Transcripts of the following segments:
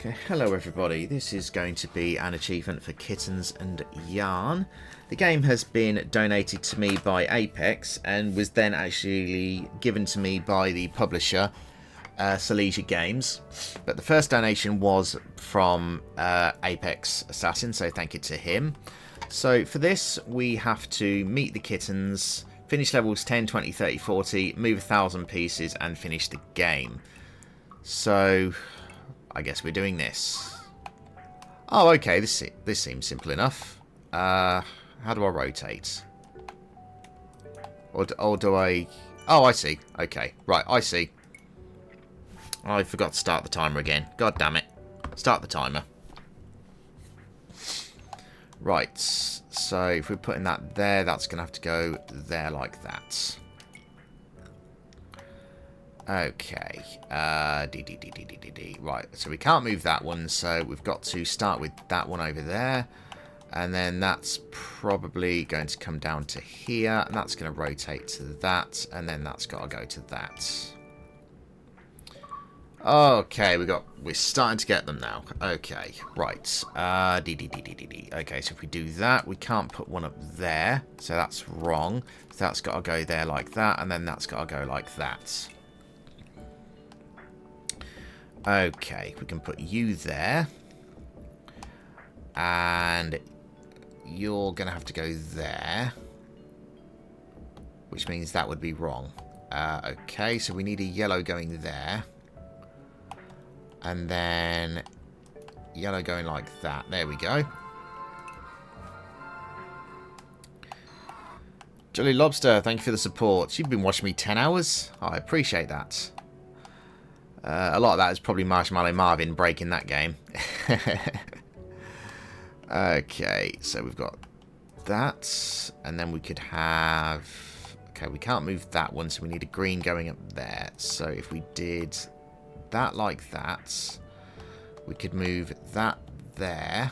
Okay, hello everybody. This is going to be an achievement for Kittens and Yarn. The game has been donated to me by Apex and was then actually given to me by the publisher, Silesia Games. But the first donation was from Apex Assassin, so thank you to him. So for this, we have to meet the kittens, finish levels 10, 20, 30, 40, move 1,000 pieces, and finish the game. So I guess we're doing this. Oh, okay. This seems simple enough. How do I rotate? Or do I... Oh, I see. Okay. Right, I see. I forgot to start the timer again. God damn it. Start the timer. Right. So if we're putting that there, that's going to have to go there like that. Okay, right, so we can't move that one, so we've got to start with that one over there, and then that's probably going to come down to here, and that's going to rotate to that, and then that's got to go to that. Okay, we're starting to get them now. Okay, right, okay, so if we do that, we can't put one up there, so that's wrong, so that's got to go there like that, and then that's got to go like that. Okay, we can put you there. And you're going to have to go there. Which means that would be wrong. Okay, so we need a yellow going there. And then yellow going like that. There we go. Jolly Lobster, thank you for the support. You've been watching me 10 hours. I appreciate that. A lot of that is probably Marshmallow Marvin breaking that game. Okay, so we've got that. And then we could have... Okay, we can't move that one, so we need a green going up there. So if we did that like that, we could move that there.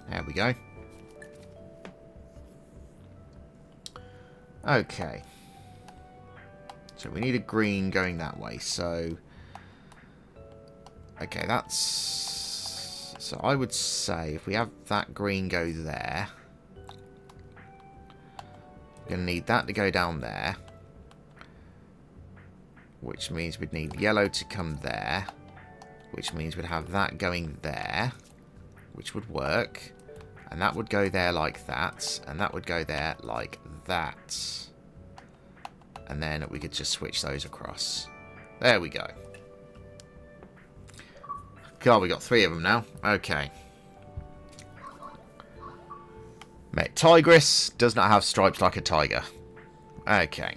There we go. Okay. So we need a green going that way. So, okay, that's... So I would say if we have that green go there, we're going to need that to go down there. Which means we'd need yellow to come there. Which means we'd have that going there. Which would work. And that would go there like that. And that would go there like that. And then we could just switch those across. There we go. God, we got 3 of them now. Okay. Met Tigress does not have stripes like a tiger. Okay.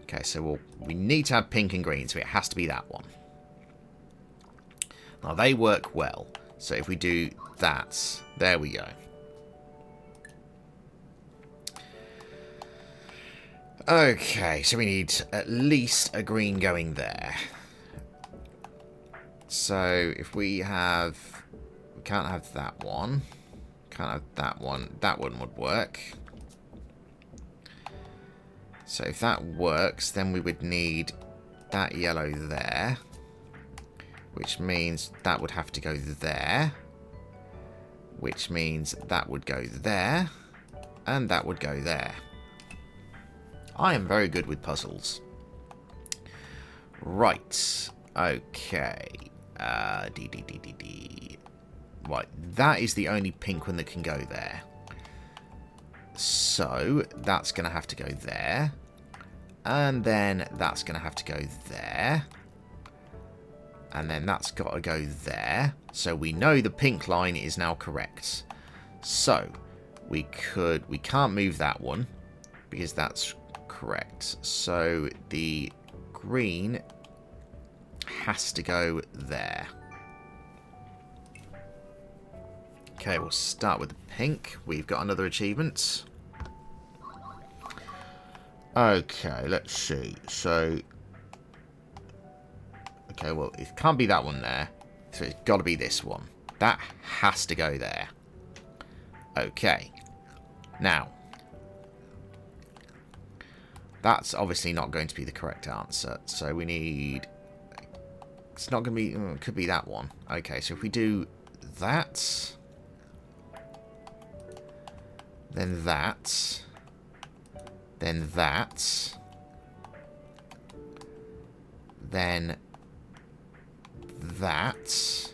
Okay, so we need to have pink and green, so it has to be that one. Now, they work well. So if we do that, there we go. Okay, so we need at least a green going there. So if we have... We can't have that one. Can't have that one. That one would work. So if that works, then we would need that yellow there. Which means that would have to go there. Which means that would go there. And that would go there. I am very good with puzzles. Right. Okay. Right. That is the only pink one that can go there. So, that's going to have to go there. And then that's going to have to go there. And then that's got to go there. So we know the pink line is now correct. So, we can't move that one. Because that's correct. So, the green has to go there. Okay, we'll start with the pink. We've got another achievement. Okay, let's see. So, okay, well, it can't be that one there. So it's got to be this one. That has to go there. Okay. Now, that's obviously not going to be the correct answer. So we need... It's not going to be... it could be that one. Okay, so if we do that... Then that... Then that... Then... That...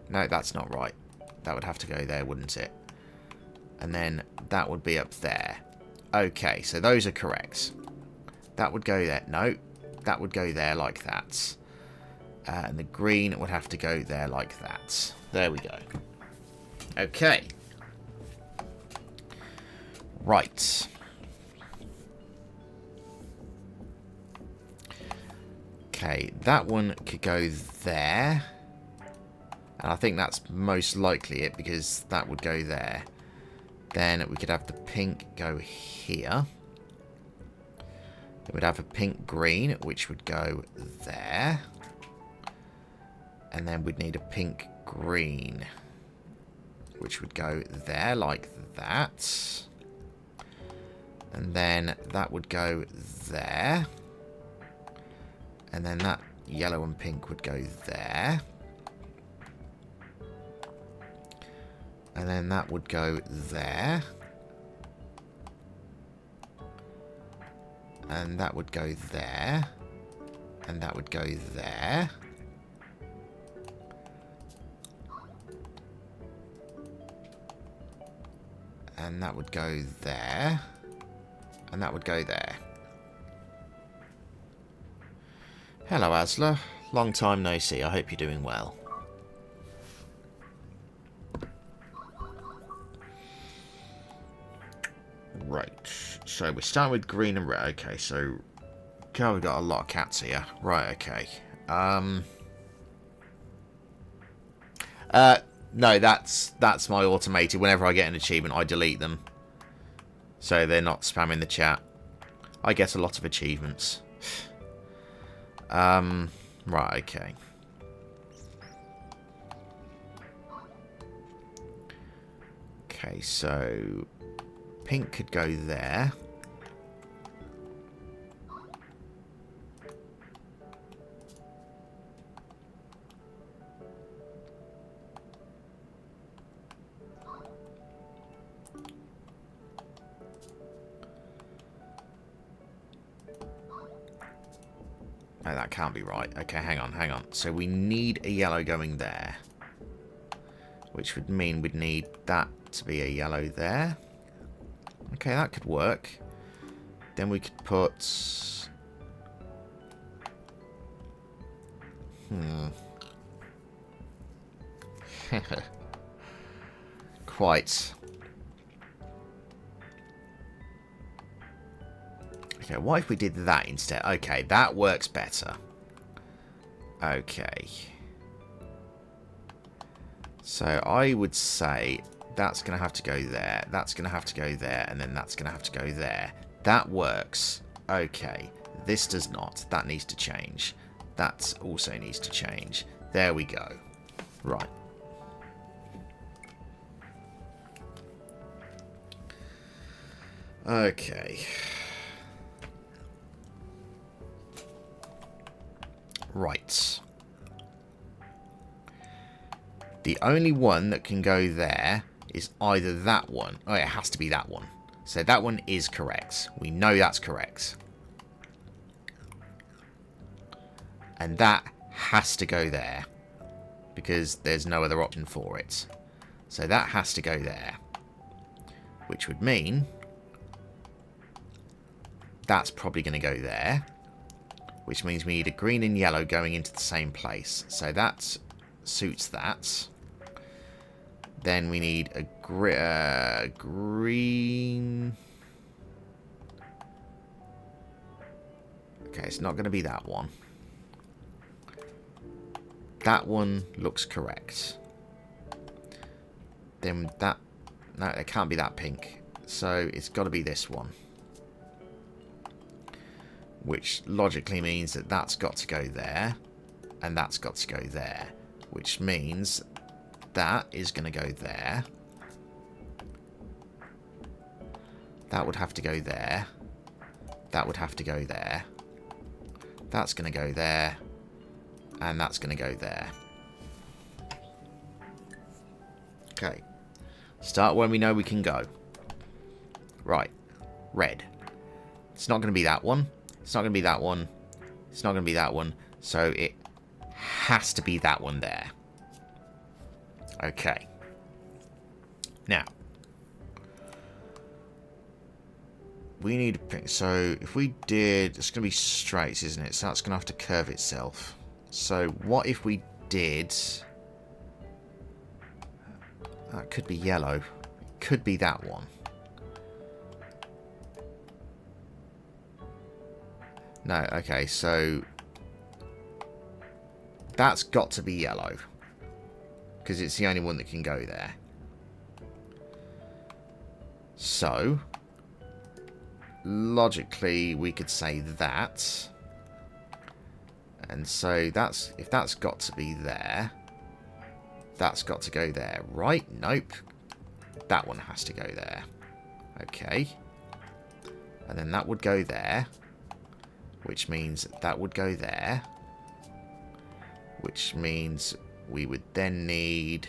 No, that's not right. That would have to go there, wouldn't it? And then that would be up there. Okay, so those are correct. That would go there. No, that would go there like that. And the green would have to go there like that. There we go. Okay. Right. Okay, that one could go there. And I think that's most likely it, because that would go there. Then we could have the pink go here. Then we'd have a pink green, which would go there. And then we'd need a pink green, which would go there like that. And then that would go there. And then that yellow and pink would go there. And then that would go there. And that would go there. And that would go there. And that would go there. And that would go there. Hello, Asla. Long time no see. I hope you're doing well. Right, so we're starting with green and red. Okay, so God, we've got a lot of cats here. Right, okay. No, that's my automated. Whenever I get an achievement, I delete them, so they're not spamming the chat. I get a lot of achievements. Right, okay. Okay, so pink could go there. No, that can't be right. Okay, hang on, hang on. So we need a yellow going there, which would mean we'd need that to be a yellow there. Okay, that could work. Then we could put... Quite. Okay, what if we did that instead? Okay, that works better. Okay. So I would say that's going to have to go there, that's going to have to go there, and then that's going to have to go there. That works. Okay, this does not. That needs to change. That also needs to change. There we go. Right. Okay. Right. The only one that can go there is either that one. Oh, it has to be that one. So that one is correct. We know that's correct. And that has to go there, because there's no other option for it. So that has to go there, which would mean that's probably going to go there, which means we need a green and yellow going into the same place. So that suits that. Then we need a green... Okay, it's not going to be that one. That one looks correct. Then that... No, it can't be that pink. So it's got to be this one. Which logically means that that's got to go there. And that's got to go there. Which means... that is going to go there. That would have to go there. That would have to go there. That's going to go there. And that's going to go there. Okay. Start when we know we can go. Right. Red. It's not going to be that one. It's not going to be that one. It's not going to be that one. So it has to be that one there. Okay. Now. We need to pick. So if we did, it's going to be straight, isn't it? So that's going to have to curve itself. So what if we did? That could be yellow. It could be that one. No, okay, so that's got to be yellow. Because it's the only one that can go there. So logically, we could say that. And so that's, if that's got to be there, that's got to go there, right? Nope. That one has to go there. Okay. And then that would go there, which means that would go there, which means we would then need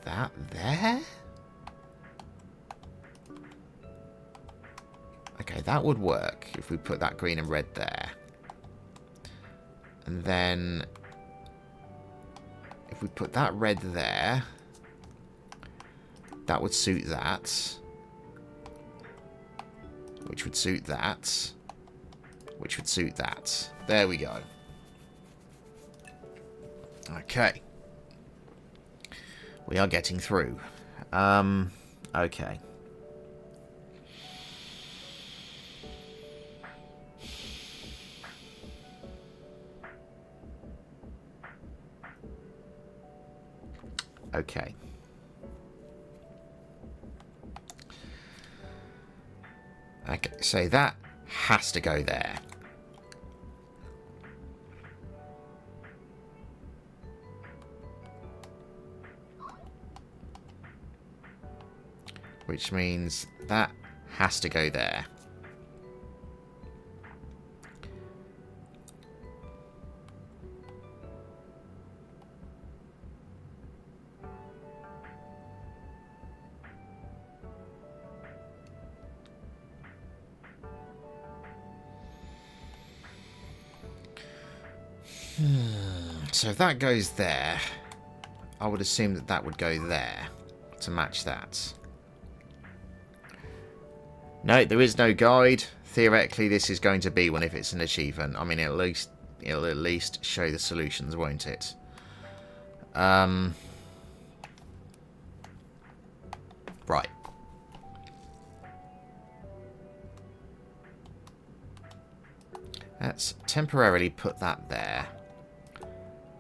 that there? Okay, that would work if we put that green and red there. And then if we put that red there, that would suit that. Which would suit that. Which would suit that. There we go. Okay. We are getting through. Okay. Okay. Okay, so that has to go there. Which means that has to go there. So if that goes there, I would assume that that would go there to match that. No, there is no guide. Theoretically, this is going to be one if it's an achievement. I mean, it'll at least show the solutions, won't it? Right. Let's temporarily put that there.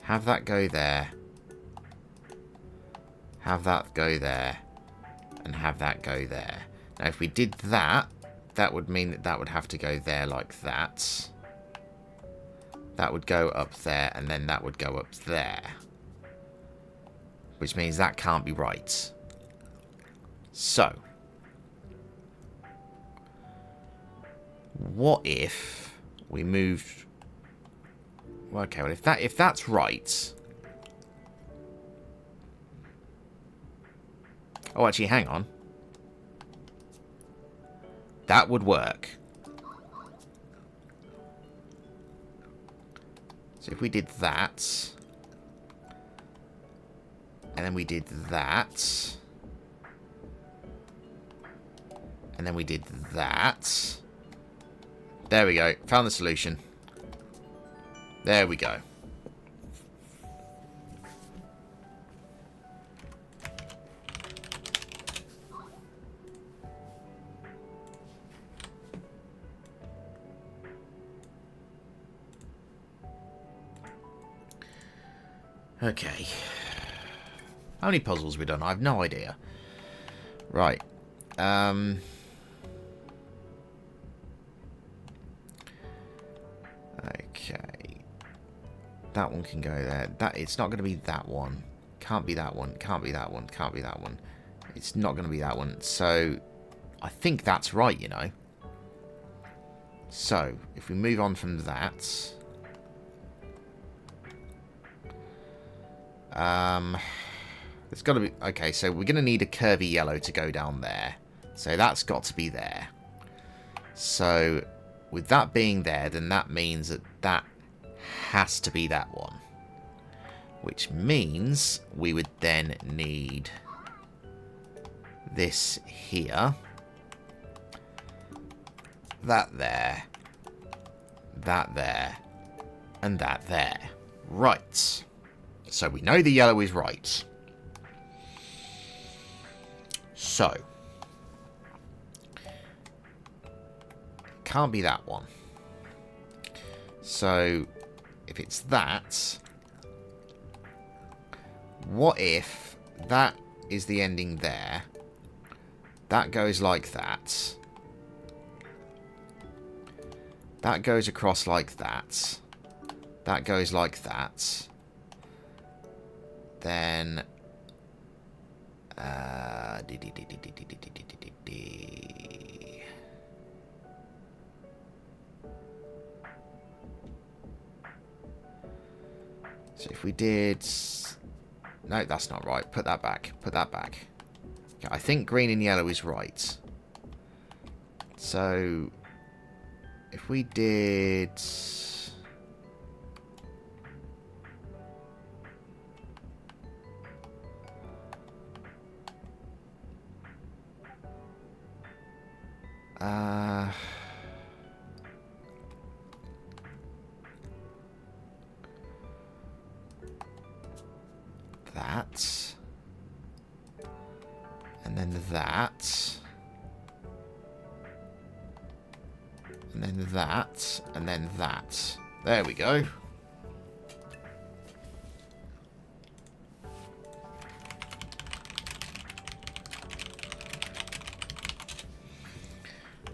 Have that go there. Have that go there. And have that go there. Now, if we did that, that would mean that that would have to go there like that. That would go up there, and then that would go up there. Which means that can't be right. So, what if we moved... Okay, well, if that's right... Oh, actually, hang on. That would work. So if we did that... And then we did that... And then we did that... There we go. Found the solution. There we go. Okay. How many puzzles have we done? I have no idea. Right. Okay. That one can go there. It's not going to be that one. Can't be that one. Can't be that one. Can't be that one. It's not going to be that one. So I think that's right, you know. So if we move on from that, there's got to be, okay, so we're going to need a curvy yellow to go down there. So that's got to be there. So with that being there, then that means that that has to be that one. Which means we would then need this here. That there. That there. And that there. Right. So we know the yellow is right. So. Can't be that one. So, if it's that, what if that is the ending there? That goes like that. That goes across like that. That goes like that. Then so if we did... No, that's not right. Put that back. Put that back. Okay, I think green and yellow is right. So if we did... that, and then that, and then that, and then that. There we go.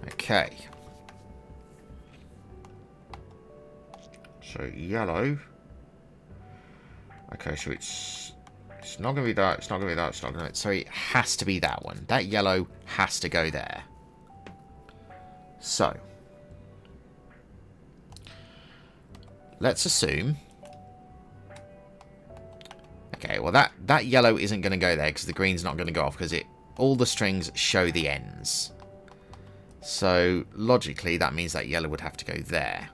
Okay. So yellow. Okay, so it's not going to be that, it's not going to be that, it's not going to... So it has to be that one. That yellow has to go there. So. Let's assume... Okay, well that yellow isn't going to go there because the green's not going to go off because all the strings show the ends. So, logically, that means that yellow would have to go there.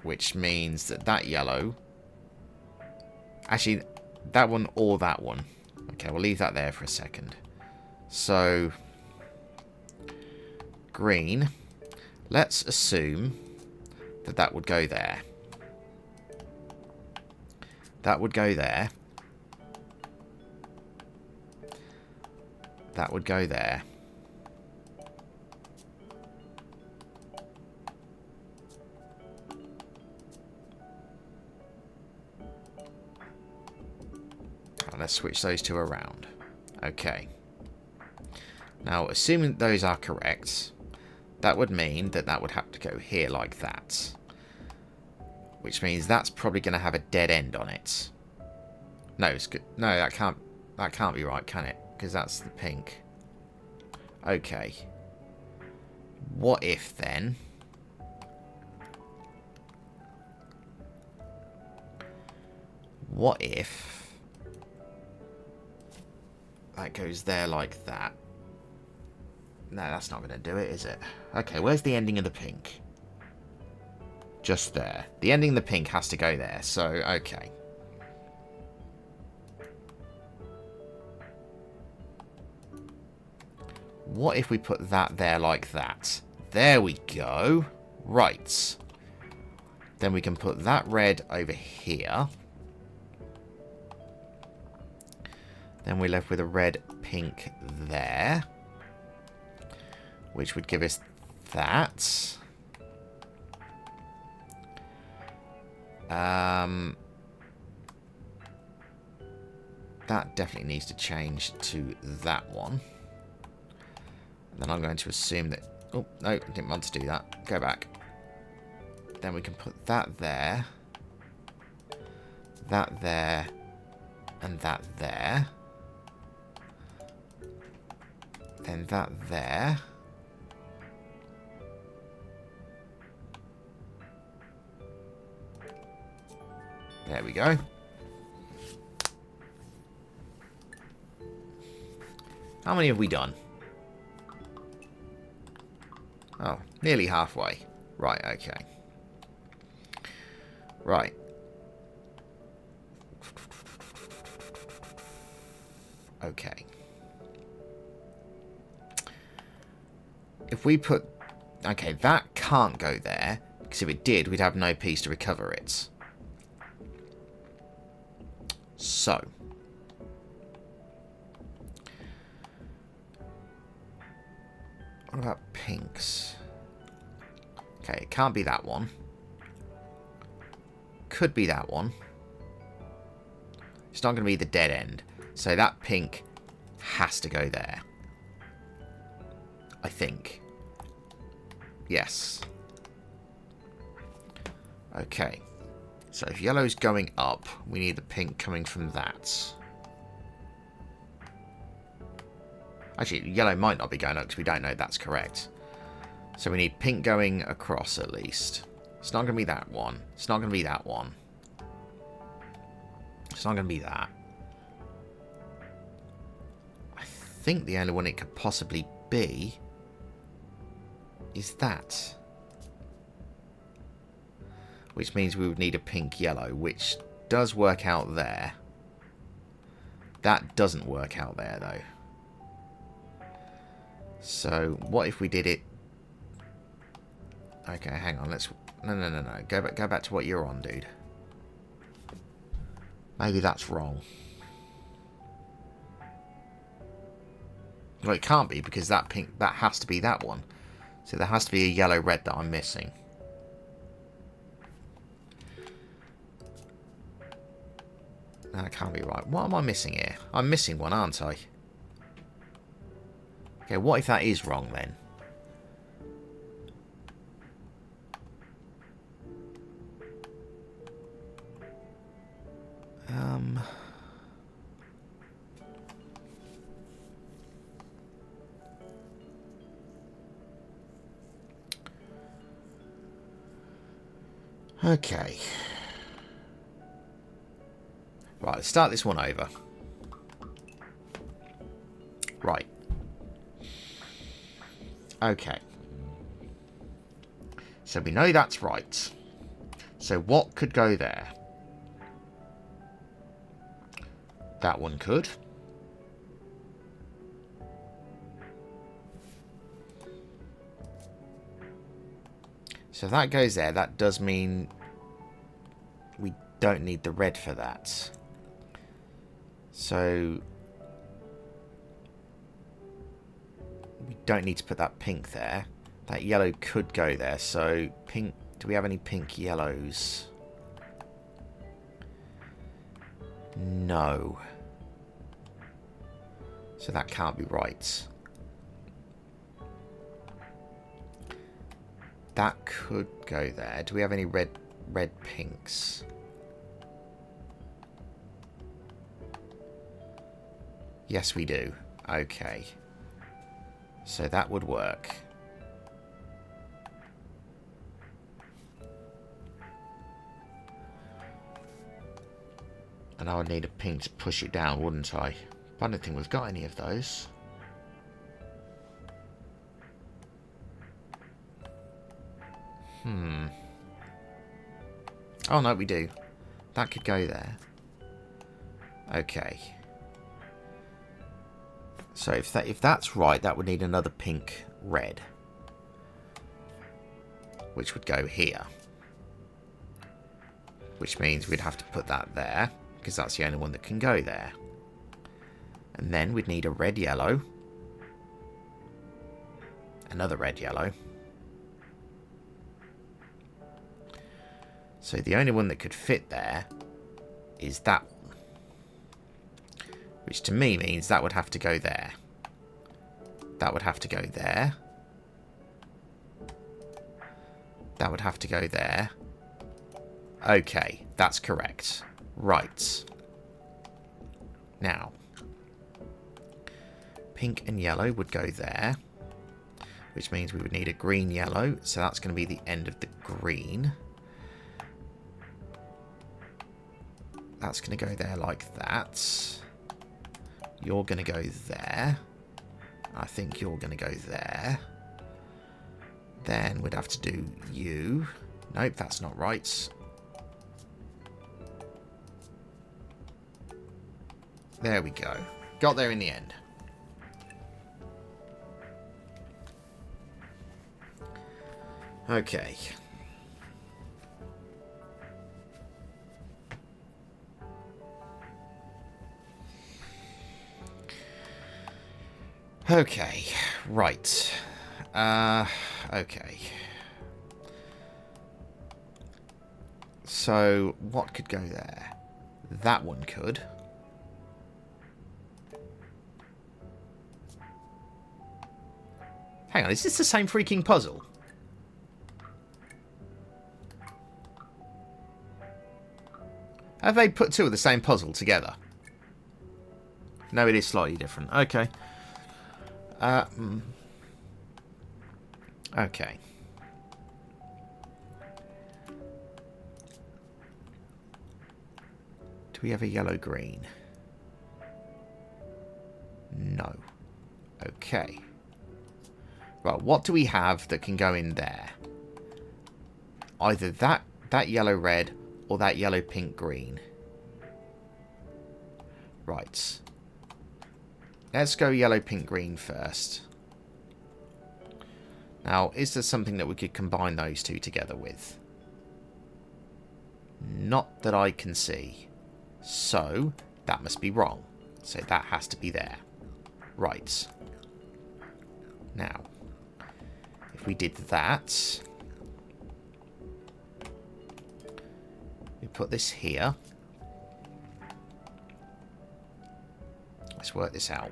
Which means that that yellow... Actually, that one or that one. Okay, we'll leave that there for a second. So, green. Let's assume that that would go there. That would go there. That would go there. And let's switch those two around. Okay. Now, assuming those are correct, that would mean that that would have to go here like that. Which means that's probably going to have a dead end on it. No, it's good. No, that can't be right, can it? Because that's the pink. Okay. What if then? What if that goes there like that? No, that's not going to do it, is it? Okay, where's the ending of the pink? Just there. The ending of the pink has to go there, so okay. What if we put that there like that? There we go. Right. Then we can put that red over here. Then we're left with a red, pink there. Which would give us that. That definitely needs to change to that one. Then I'm going to assume that... Oh, no, I didn't want to do that. Go back. Then we can put that there. That there. And that there. Then that there. There we go. How many have we done? Oh, nearly halfway. Right, okay. Right. Okay. If we put... Okay, that can't go there, because if it did, we'd have no piece to recover it. So. What about pinks? Okay, it can't be that one. Could be that one. It's not going to be the dead end. So that pink has to go there. I think. Yes. Okay. So if yellow's going up, we need the pink coming from that. Actually, yellow might not be going up because we don't know that's correct. So we need pink going across at least. It's not going to be that one. It's not going to be that one. It's not going to be that. I think the only one it could possibly be is that. Which means we would need a pink yellow, which does work out there. That doesn't work out there, though. So, what if we did it... Okay, hang on, let's... No. Go back to what you're on, dude. Maybe that's wrong. Well, it can't be, because that pink... That has to be that one. So there has to be a yellow-red that I'm missing. That can't be right. What am I missing here? I'm missing one, aren't I? Okay, what if that is wrong then? Okay. Right, let's start this one over. Right. Okay. So we know that's right. So what could go there? That one could. So if that goes there, that does mean we don't need the red for that. So we don't need to put that pink there. That yellow could go there. So pink, do we have any pink yellows? No. So that can't be right. That could go there. Do we have any red pinks? Yes, we do. Okay. So that would work. And I would need a pink to push it down, wouldn't I? But I don't think we've got any of those. Oh, no, we do. That could go there. Okay. So if that's right, that would need another pink red. Which would go here. Which means we'd have to put that there, because that's the only one that can go there. And then we'd need a red yellow. Another red yellow. So the only one that could fit there is that one. Which to me means that would have to go there. That would have to go there. That would have to go there. Okay, that's correct. Right. Now, pink and yellow would go there, which means we would need a green yellow, so that's going to be the end of the green. That's going to go there like that. You're going to go there. I think you're going to go there. Then we'd have to do you. Nope, that's not right. There we go. Got there in the end. Okay. Okay, right. Okay. So, what could go there? That one could. Hang on, is this the same freaking puzzle? Have they put two of the same puzzle together? No, it is slightly different. Okay. Okay. Do we have a yellow-green? No. Okay. Well, what do we have that can go in there? Either that yellow-red or that yellow-pink-green. Right. Let's go yellow-pink-green first. Now, is there something that we could combine those two together with? Not that I can see. So, that must be wrong. So that has to be there. Right. Now, if we did that, we put this here. Let's work this out.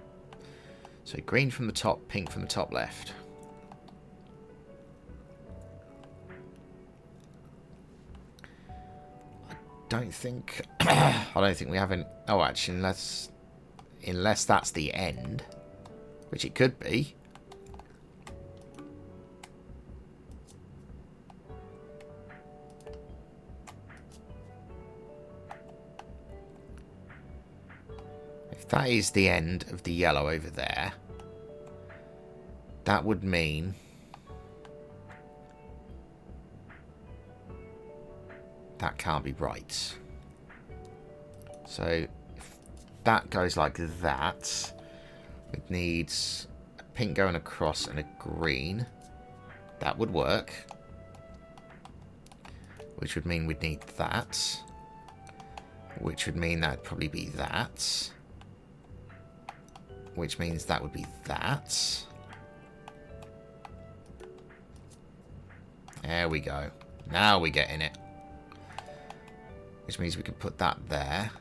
So green from the top, pink from the top left. I don't think we have any. Oh, actually, unless that's the end, which it could be. If that is the end of the yellow over there, that would mean that can't be right. So if that goes like that, it needs a pink going across and a green. That would work. Which would mean we'd need that. Which would mean that'd probably be that. Which means that would be that. There we go. Now we're getting it. Which means we could put that there.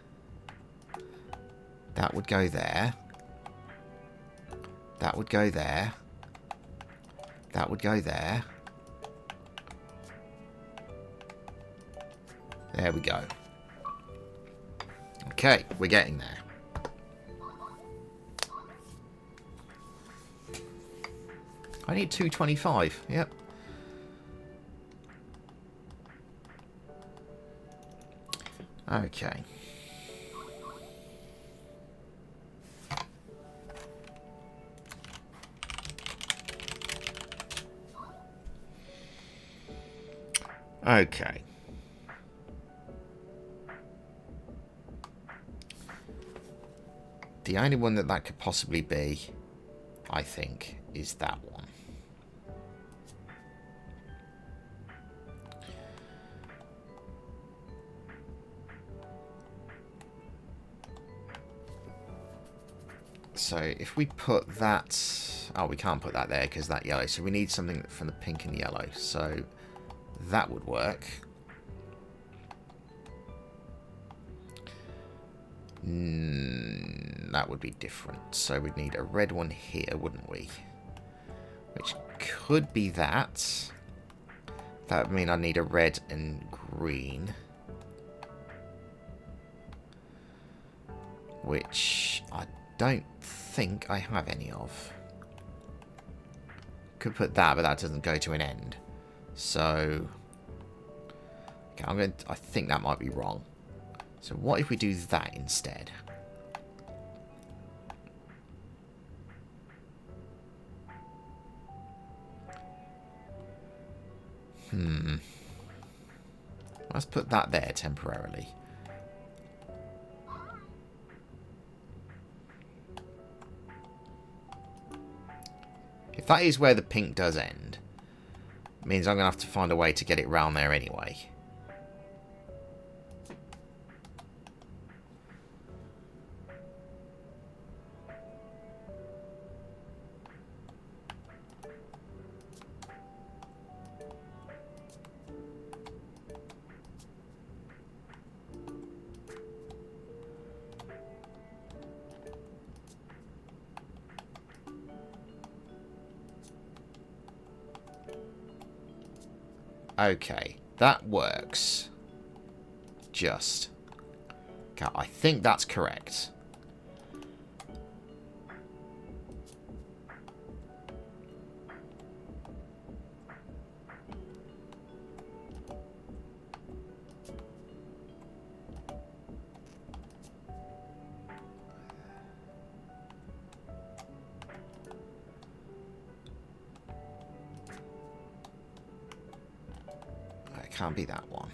That would go there. That would go there. That would go there. There we go. Okay, we're getting there. I need 225. Yep. Okay. Okay. The only one that could possibly be, I think, is that one. So if we put that... Oh, we can't put that there because that yellow. So we need something from the pink and yellow. So that would work. That would be different. So we'd need a red one here, wouldn't we? Which could be that. That would mean I need a red and green. which I don't think I have any of. Could put that, but that doesn't go to an end. So, okay, I think that might be wrong. So what if we do that instead? Let's put that there temporarily. If that is where the pink does end, it means I'm going to have to find a way to get it round there anyway. Okay, that works. Just. Okay, I think that's correct. Can't be that one.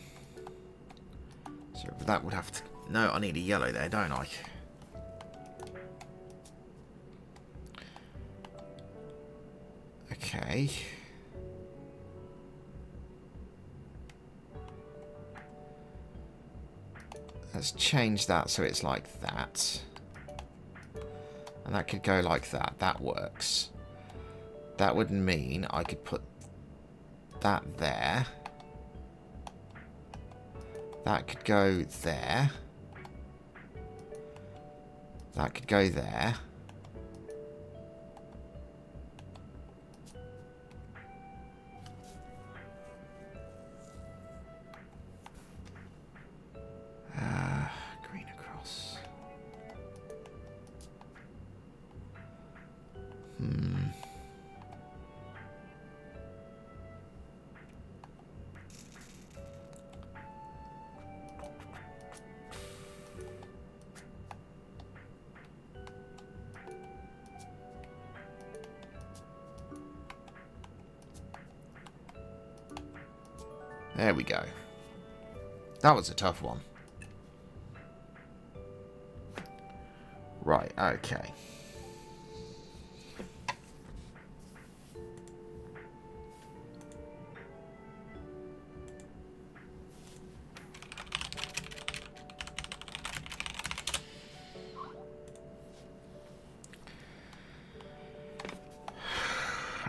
So that would have to... No, I need a yellow there, don't I? Okay. Let's change that so it's like that. And that could go like that. That works. That would mean I could put that there. That could go there. That could go there. Green across. There we go. That was a tough one. Right, okay.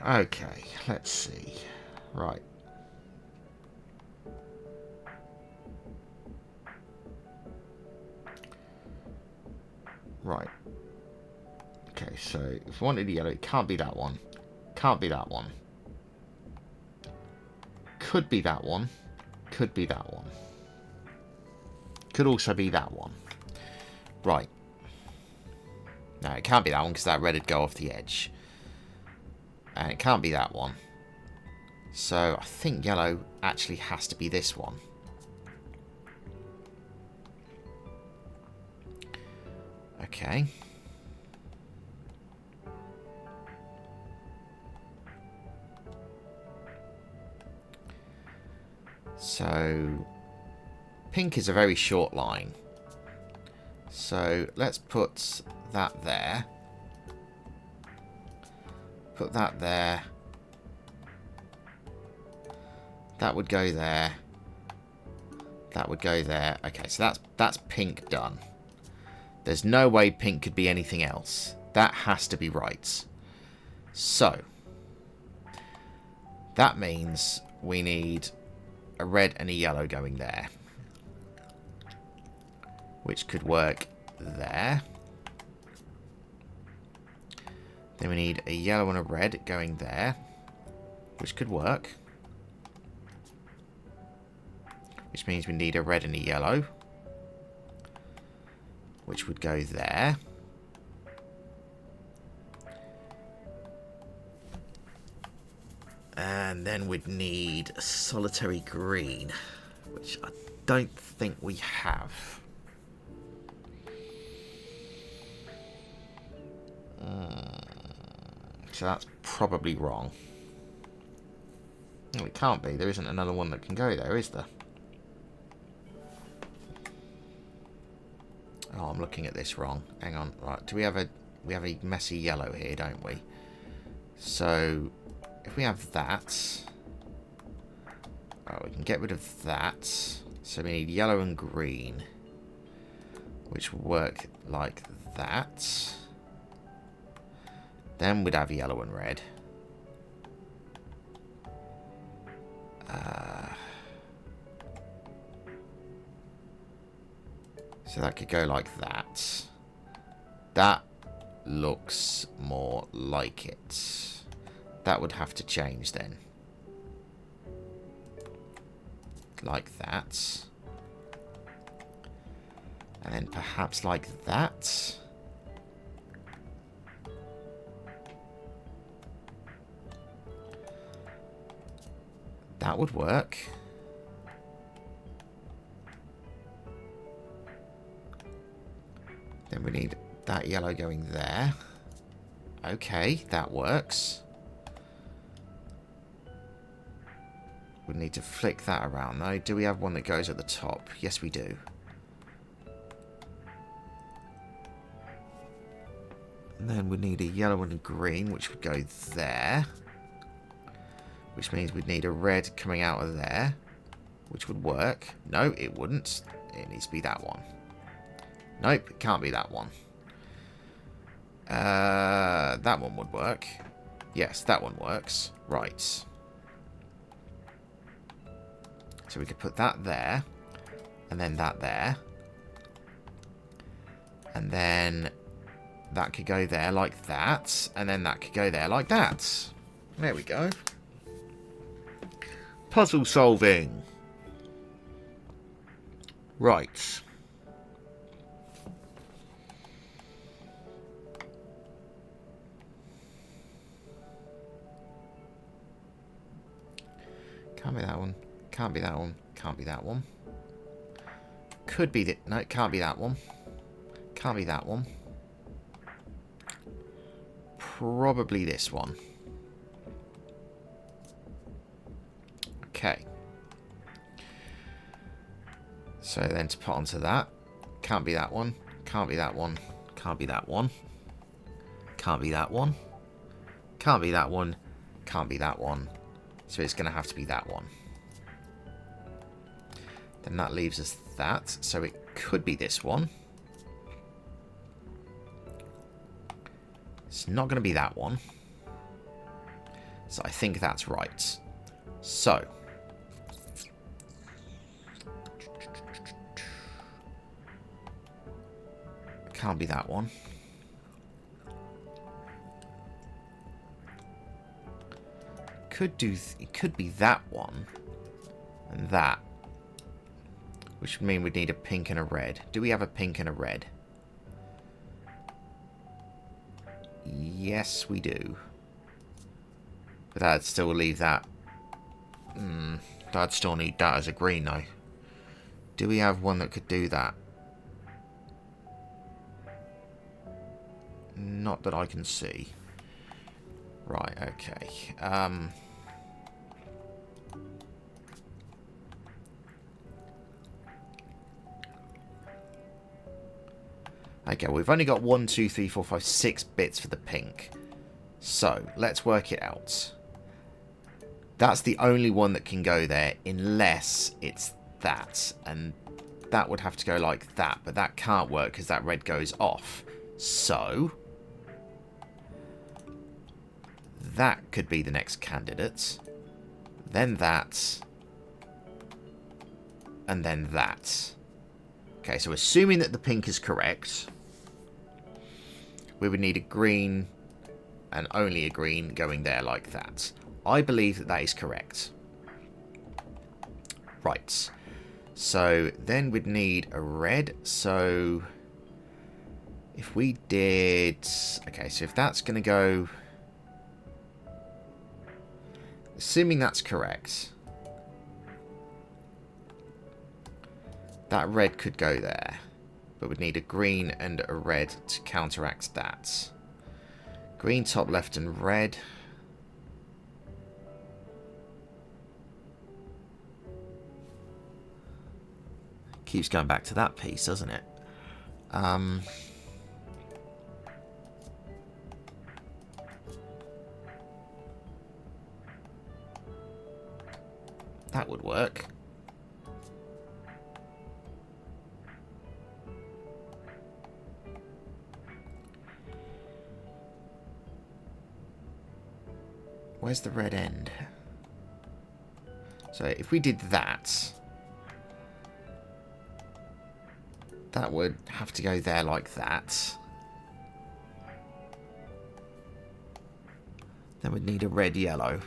Okay, let's see. Right. Right. Okay, so if we wanted a yellow, it can't be that one. Can't be that one. Could be that one. Could be that one. Could also be that one. Right. No, it can't be that one because that red would go off the edge. And it can't be that one. So I think yellow actually has to be this one. Okay. So pink is a very short line. So let's put that there. Put that there. That would go there. That would go there. Okay, so that's pink done. There's no way pink could be anything else. That has to be right. So that means we need a red and a yellow going there, which could work there. Then we need a yellow and a red going there, which could work. Which means we need a red and a yellow, which would go there. And then we'd need a solitary green, which I don't think we have. So that's probably wrong. No, it can't be. There isn't another one that can go there, is there? Oh, I'm looking at this wrong. Hang on. Right, do we have a messy yellow here, don't we? So if we have that, we can get rid of that. So we need yellow and green, which will work like that. Then we'd have yellow and red. So that could go like that. That looks more like it. That would have to change then. Like that. And then perhaps like that. That would work. Then we need that yellow going there. Okay, that works. We need to flick that around though. Do we have one that goes at the top? Yes, we do. And then we need a yellow and a green, which would go there. Which means we'd need a red coming out of there, which would work. No, it wouldn't. It needs to be that one. Nope, it can't be that one. That one would work. Yes, that one works. Right. So we could put that there, and then that there. And then that could go there like that, and then that could go there like that. There we go. Puzzle solving. Right. Can't be that one. Can't be that one. Can't be that one. Could be that. No, it can't be that one. Can't be that one. Probably this one. Okay. So then to put onto that. Can't be that one. Can't be that one. Can't be that one. Can't be that one. Can't be that one. Can't be that one. So it's going to have to be that one. Then that leaves us that. So it could be this one. It's not going to be that one. So I think that's right. So. Can't be that one. It could be that one. And that. Which would mean we'd need a pink and a red. Do we have a pink and a red? Yes, we do. But I'd still leave that. I'd still need that as a green, though. Do we have one that could do that? Not that I can see. Right, okay. Okay, we've only got 1, 2, 3, 4, 5, 6 bits for the pink. So, let's work it out. That's the only one that can go there, unless it's that. And that would have to go like that, but that can't work because that red goes off. So, that could be the next candidate. Then that. And then that. Okay, so assuming that the pink is correct, we would need a green and only a green going there like that. I believe that that is correct. Right. So then we'd need a red. So If we did... Okay, so if that's going to go... Assuming that's correct, that red could go there, but we'd need a green and a red to counteract that. Green top left and red. Keeps going back to that piece, doesn't it? That would work. Where's the red end? So if we did that, that would have to go there like that. Then we'd need a red yellow.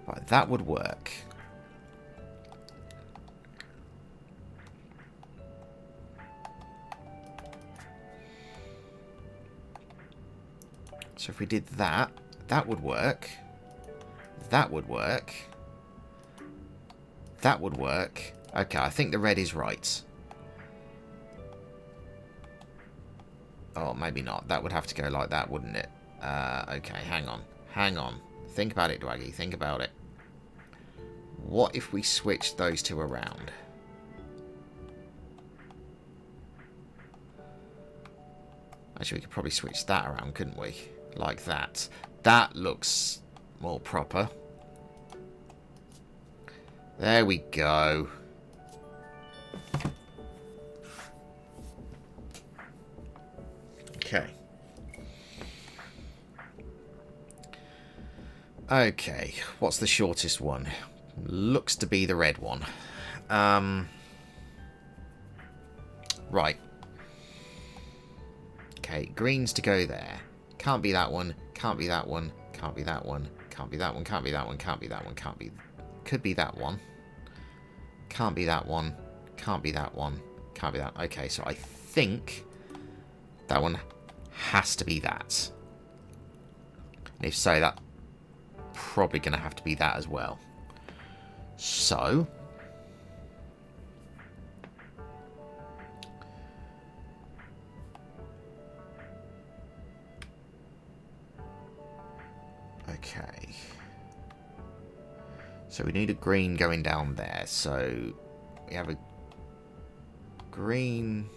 Right, that would work. So if we did that, that would work. That would work. That would work. Okay, I think the red is right. Oh, maybe not. That would have to go like that, wouldn't it? Okay, hang on. Hang on. Think about it, Dwaggy. Think about it. What if we switched those two around? Actually, we could probably switch that around, couldn't we? Like that. That looks more proper. There we go. Okay. Okay, what's the shortest one? Looks to be the red one. Right. Okay, green's to go there. Can't be that one. Can't be that one. Can't be that one. Can't be that one. Can't be that one. Can't be that one. Can't be... Could be that one. Can't be that one. Can't be that one. Can't be that... Okay, so I think that one has to be that. And if so, that probably going to have to be that as well. So... Okay. So we need a green going down there. So we have a green.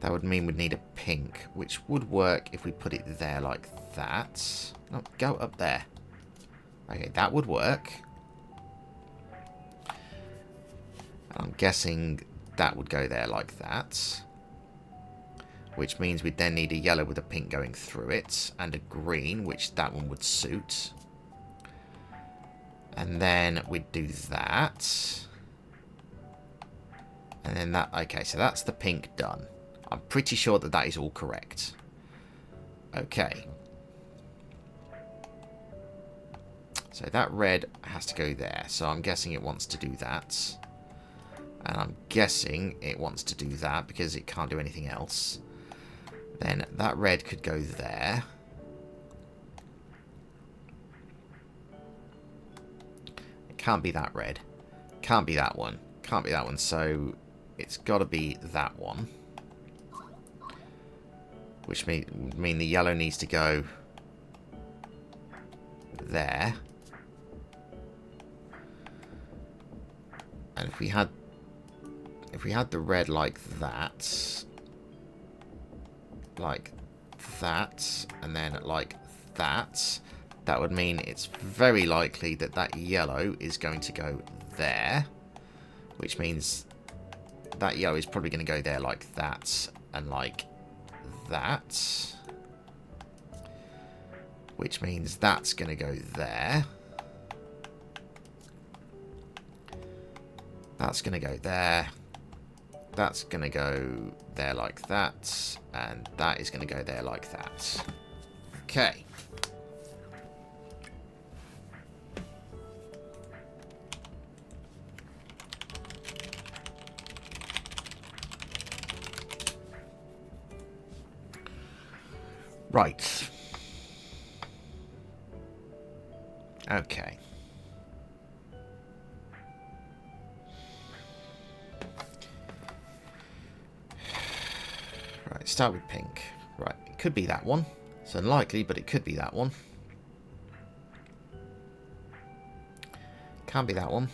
That would mean we'd need a pink, which would work if we put it there like that. No, go up there. Okay, that would work. I'm guessing that would go there like that. Which means we'd then need a yellow with a pink going through it. And a green, which that one would suit. And then we'd do that. And then that... Okay, so that's the pink done. I'm pretty sure that that is all correct. Okay. So that red has to go there. So I'm guessing it wants to do that. And I'm guessing it wants to do that because it can't do anything else. Then that red could go there. It can't be that red. Can't be that one. Can't be that one. So it's got to be that one. Which would mean the yellow needs to go there. And if we had the red like that, and then like that, that would mean it's very likely that that yellow is going to go there, which means that yellow is probably going to go there like that and like that, which means that's going to go there. That's going to go there. That's going to go there like that. And that is going to go there like that. Okay. Right. Okay. Right, start with pink. Right, it could be that one. It's unlikely, but it could be that one. Can't be that one.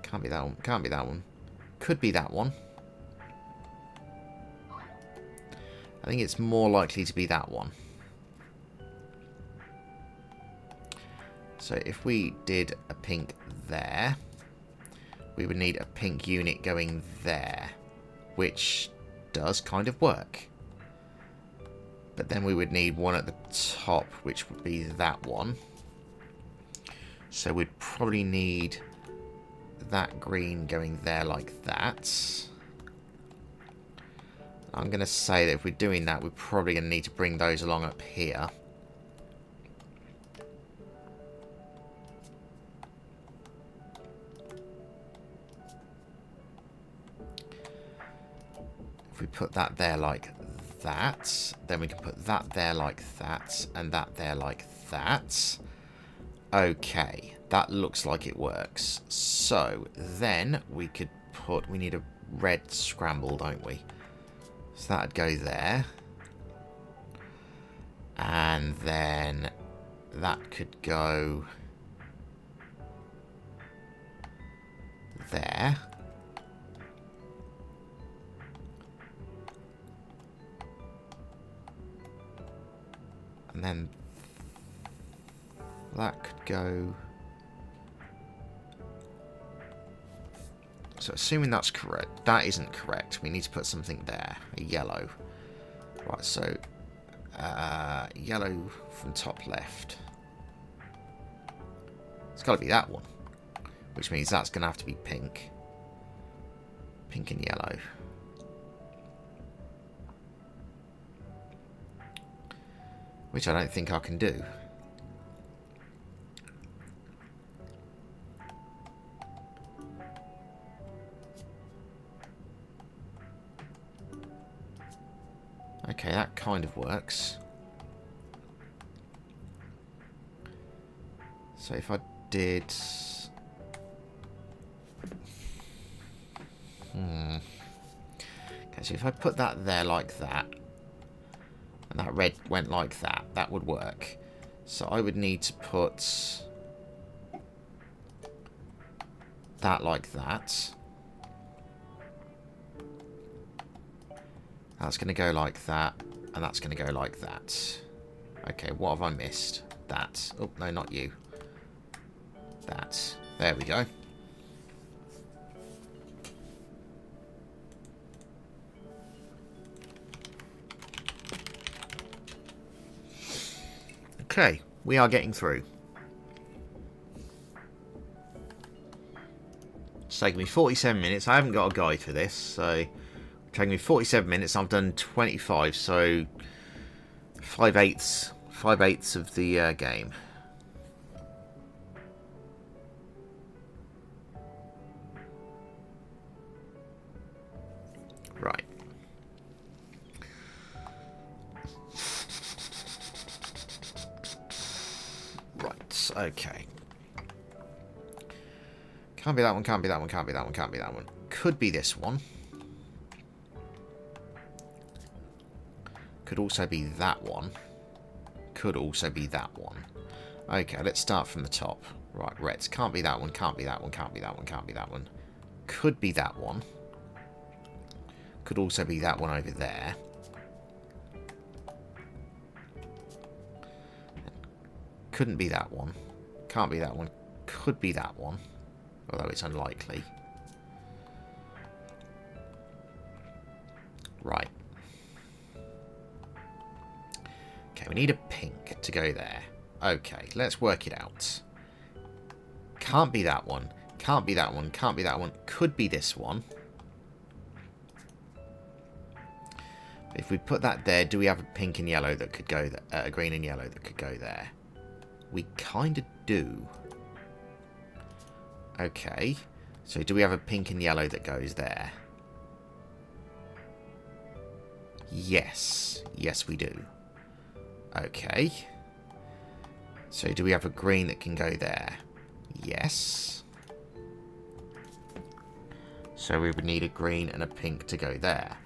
Can't be that one. Can't be that one. Could be that one. I think it's more likely to be that one. So if we did a pink there, we would need a pink unit going there, which does kind of work. But then we would need one at the top, which would be that one. So we'd probably need that green going there like that. I'm going to say that if we're doing that, we're probably going to need to bring those along up here. If we put that there like that, then we can put that there like that, and that there like that. Okay, that looks like it works. So then we could put, we need a red scramble, don't we? So that'd go there. And then that could go there. And then that could go... So assuming that's correct, that isn't correct. We need to put something there, a yellow. Right, so yellow from top left. It's got to be that one, which means that's going to have to be pink. Pink and yellow. Which I don't think I can do. Okay, that kind of works. So if I did... Okay, so if I put that there like that, and that red went like that, that would work. So I would need to put that like that. That's going to go like that, and that's going to go like that. Okay, what have I missed? That. Oh, no, not you. That. There we go. Okay, we are getting through. It's taken me 47 minutes. I haven't got a guide for this, so... Taking me 47 minutes, I've done 25, so 5/8 of the game. Right. Right, okay. Can't be that one, can't be that one, can't be that one, can't be that one. Could be this one. Could also be that one. Could also be that one. Okay, let's start from the top. Right, reds. Can't be that one, can't be that one, can't be that one, can't be that one. Could be that one. Could also be that one over there. Couldn't be that one. Can't be that one. Could be that one. Although it's unlikely. Right. Okay, we need a pink to go there. Okay, let's work it out. Can't be that one. Can't be that one. Can't be that one. Could be this one. If we put that there, do we have a pink and yellow that could go there? A green and yellow that could go there? We kind of do. Okay. So do we have a pink and yellow that goes there? Yes. Yes, we do. Okay. So do we have a green that can go there? Yes. So we would need a green and a pink to go there.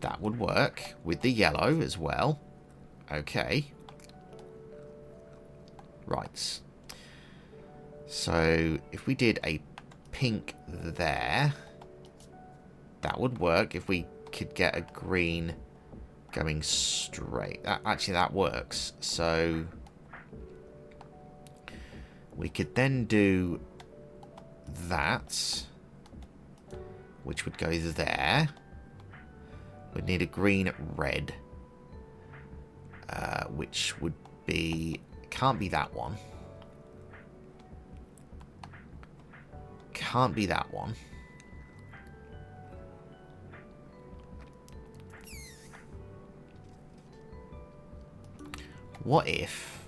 That would work with the yellow as well. Okay. Right. So if we did a pink there, that would work if we could get a green going straight. Actually, that works. So we could then do that, which would go there. We'd need a green red, which would be... Can't be that one. Can't be that one. What if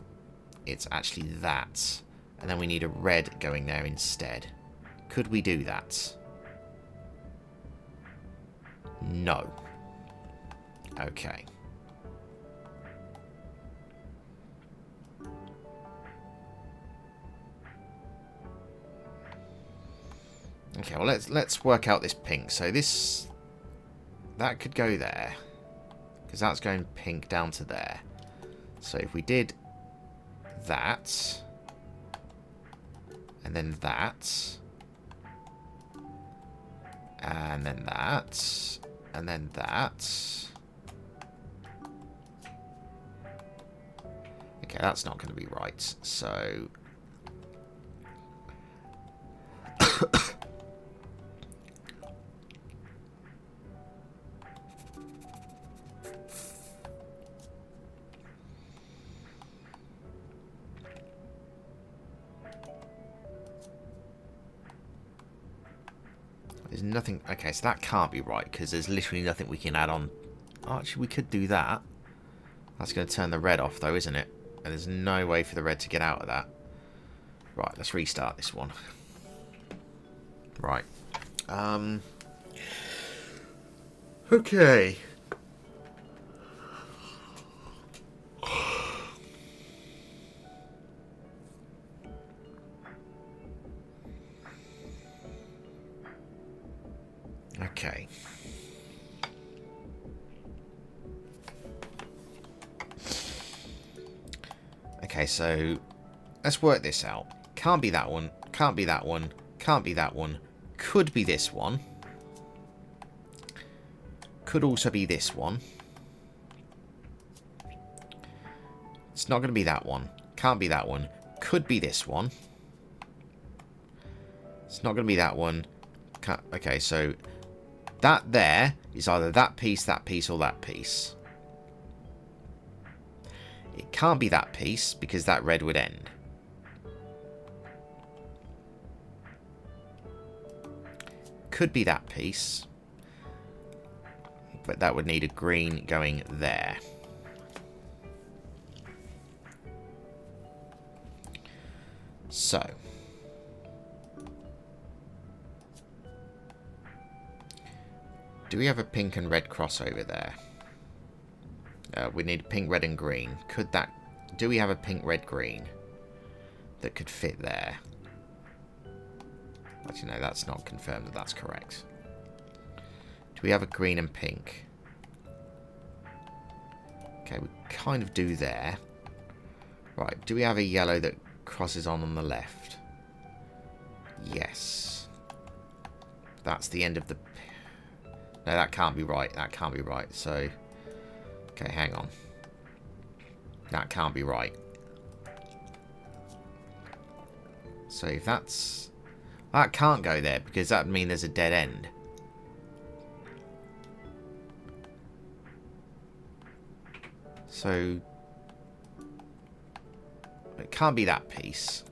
it's actually that, and then we need a red going there instead? Could we do that? No. Okay. Okay, well let's work out this pink. So that could go there, because that's going pink down to there. So if we did that, and then that, and then that, and then that. Okay, that's not going to be right. So there's nothing. Okay, so that can't be right because there's literally nothing we can add on. Oh, actually, we could do that. That's going to turn the red off, though, isn't it? And there's no way for the red to get out of that. Right, let's restart this one. Right. Okay. Okay. Okay, so let's work this out. Can't be that one. Can't be that one. Can't be that one. Could be this one. Could also be this one. It's not going to be that one. Can't be that one. Could be this one. It's not going to be that one. Can't, okay, so that there is either that piece, or that piece. It can't be that piece because that red would end. Could be that piece, but that would need a green going there. So do we have a pink and red crossover there? We need pink, red, and green. Could that... Do we have a pink, red, green that could fit there? Actually, no, that's not confirmed that that's correct. Do we have a green and pink? Okay, we kind of do there. Right, do we have a yellow that crosses on the left? Yes. That's the end of the... No, that can't be right. That can't be right. So... Okay, hang on. That can't be right. So if that's... That can't go there because that would mean there's a dead end. So... It can't be that piece.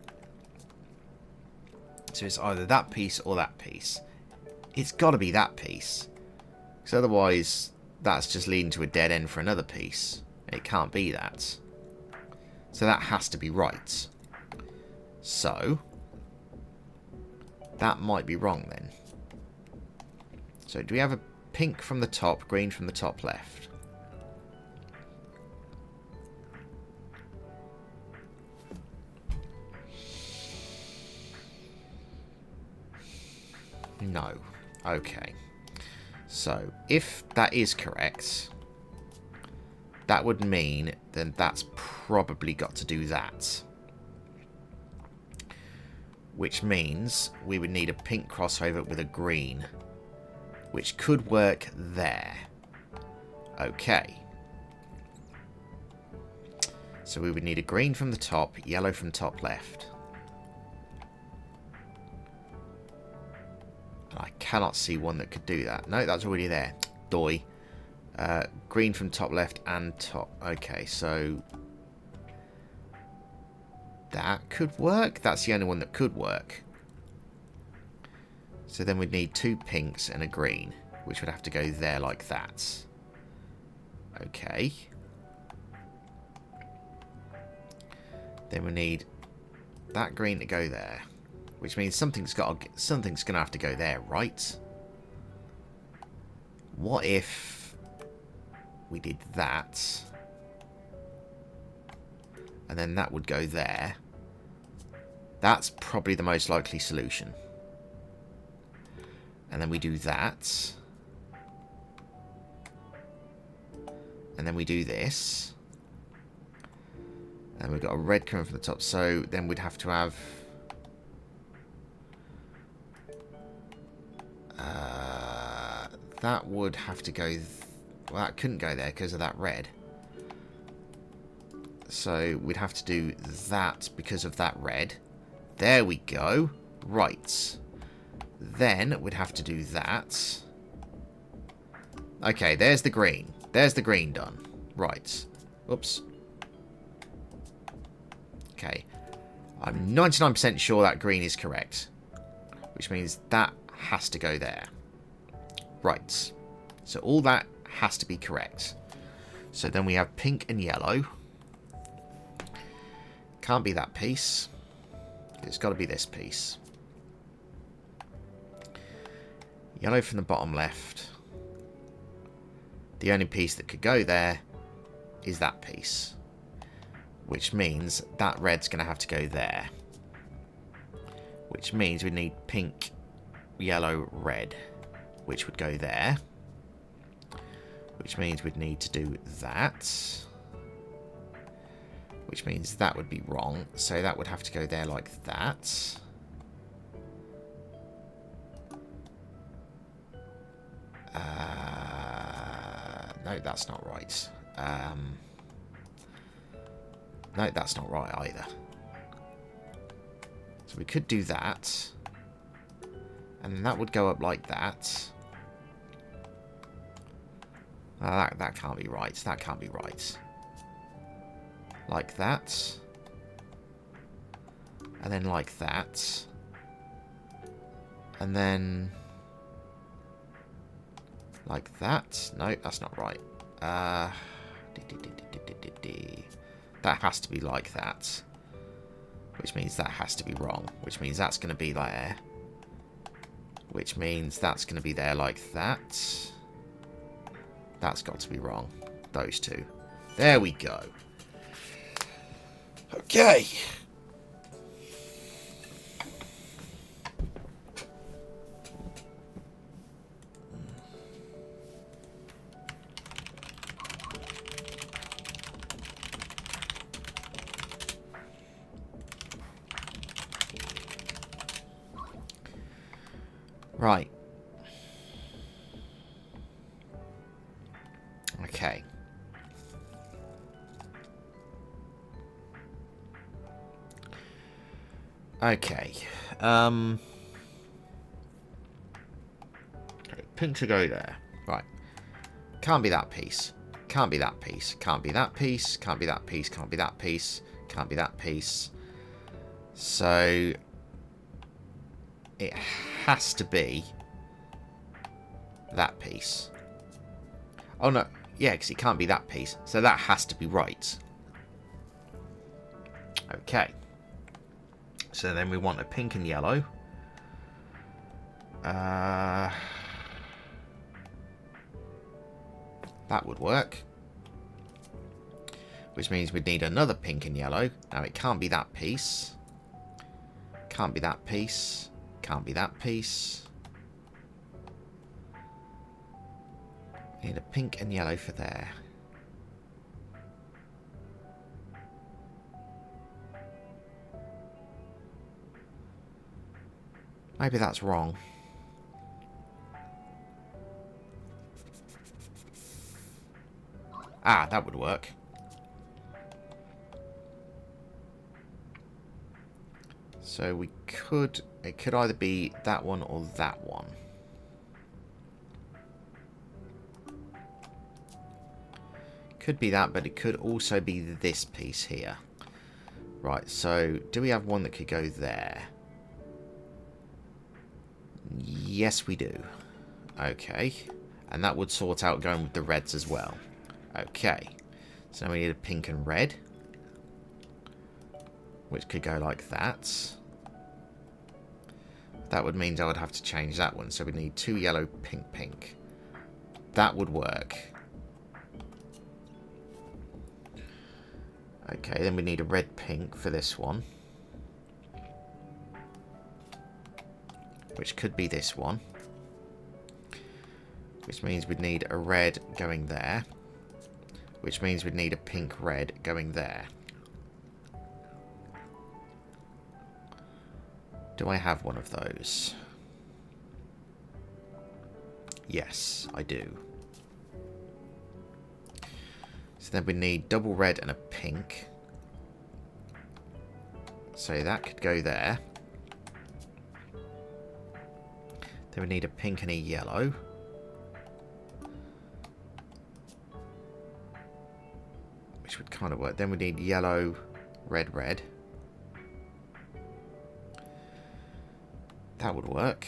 So it's either that piece or that piece. It's got to be that piece. Because otherwise... That's just leading to a dead end for another piece. It can't be that. So that has to be right. So, that might be wrong then. So do we have a pink from the top, green from the top left? No. Okay. So, if that is correct, that would mean then that's probably got to do that. Which means we would need a pink crossover with a green, which could work there. Okay. So we would need a green from the top, yellow from top left. And I cannot see one that could do that. No, that's already there. Doy. Green from top left and top. Okay, so that could work. That's the only one that could work. So then we'd need 2 pinks and a green, which would have to go there like that. Okay. Then we need that green to go there, which means something's going to have to go there, right? What if we did that, and then that would go there? That's probably the most likely solution. And then we do that, and then we do this, and we've got a red coming from the top. So then we'd have to have that would have to go. Well, that couldn't go there because of that red. So we'd have to do that because of that red. There we go. Right. Then we'd have to do that. Okay, there's the green. There's the green done. Right. Oops. Okay. I'm 99% sure that green is correct. Which means that has to go there. Right. So all that has to be correct. So then we have pink and yellow. Can't be that piece. It's got to be this piece. Yellow from the bottom left. The only piece that could go there is that piece. Which means that red's going to have to go there. Which means we need pink, yellow, red. Which would go there. Which means we'd need to do that. Which means that would be wrong. So that would have to go there like that. No, that's not right. No, that's not right either. So we could do that. And that would go up like that. That can't be right. That can't be right. Like that. And then like that. And then like that. No, that's not right. That has to be like that. Which means that has to be wrong. Which means that's going to be there. Which means that's going to be there like that. That's got to be wrong. Those two. There we go. Okay. Right. Okay. Okay. Pink to go there. Right. Can't be that piece. Can't be that piece. Can't be that piece. Can't be that piece. Can't be that piece. Can't be that piece. So it has to be that piece. Oh no. Yeah, because it can't be that piece. So that has to be right. Okay. So then we want a pink and yellow. That would work. Which means we'd need another pink and yellow. Now it can't be that piece. Can't be that piece. Can't be that piece. Need a pink and yellow for there. Maybe that's wrong. Ah, that would work. So we could... It could either be that one or that one. Could be that, but it could also be this piece here. Right, so do we have one that could go there? Yes, we do. Okay. And that would sort out going with the reds as well. Okay. So now we need a pink and red. Which could go like that. That would mean I would have to change that one. So we need 2 yellow, pink, pink. That would work. Okay, then we need a red, pink for this one. Which could be this one. Which means we'd need a red going there. Which means we'd need a pink, red going there. Do I have one of those? Yes, I do. So then we need double red and a pink. So that could go there. Then we need a pink and a yellow. Which would kind of work. Then we need yellow, red, red. That would work.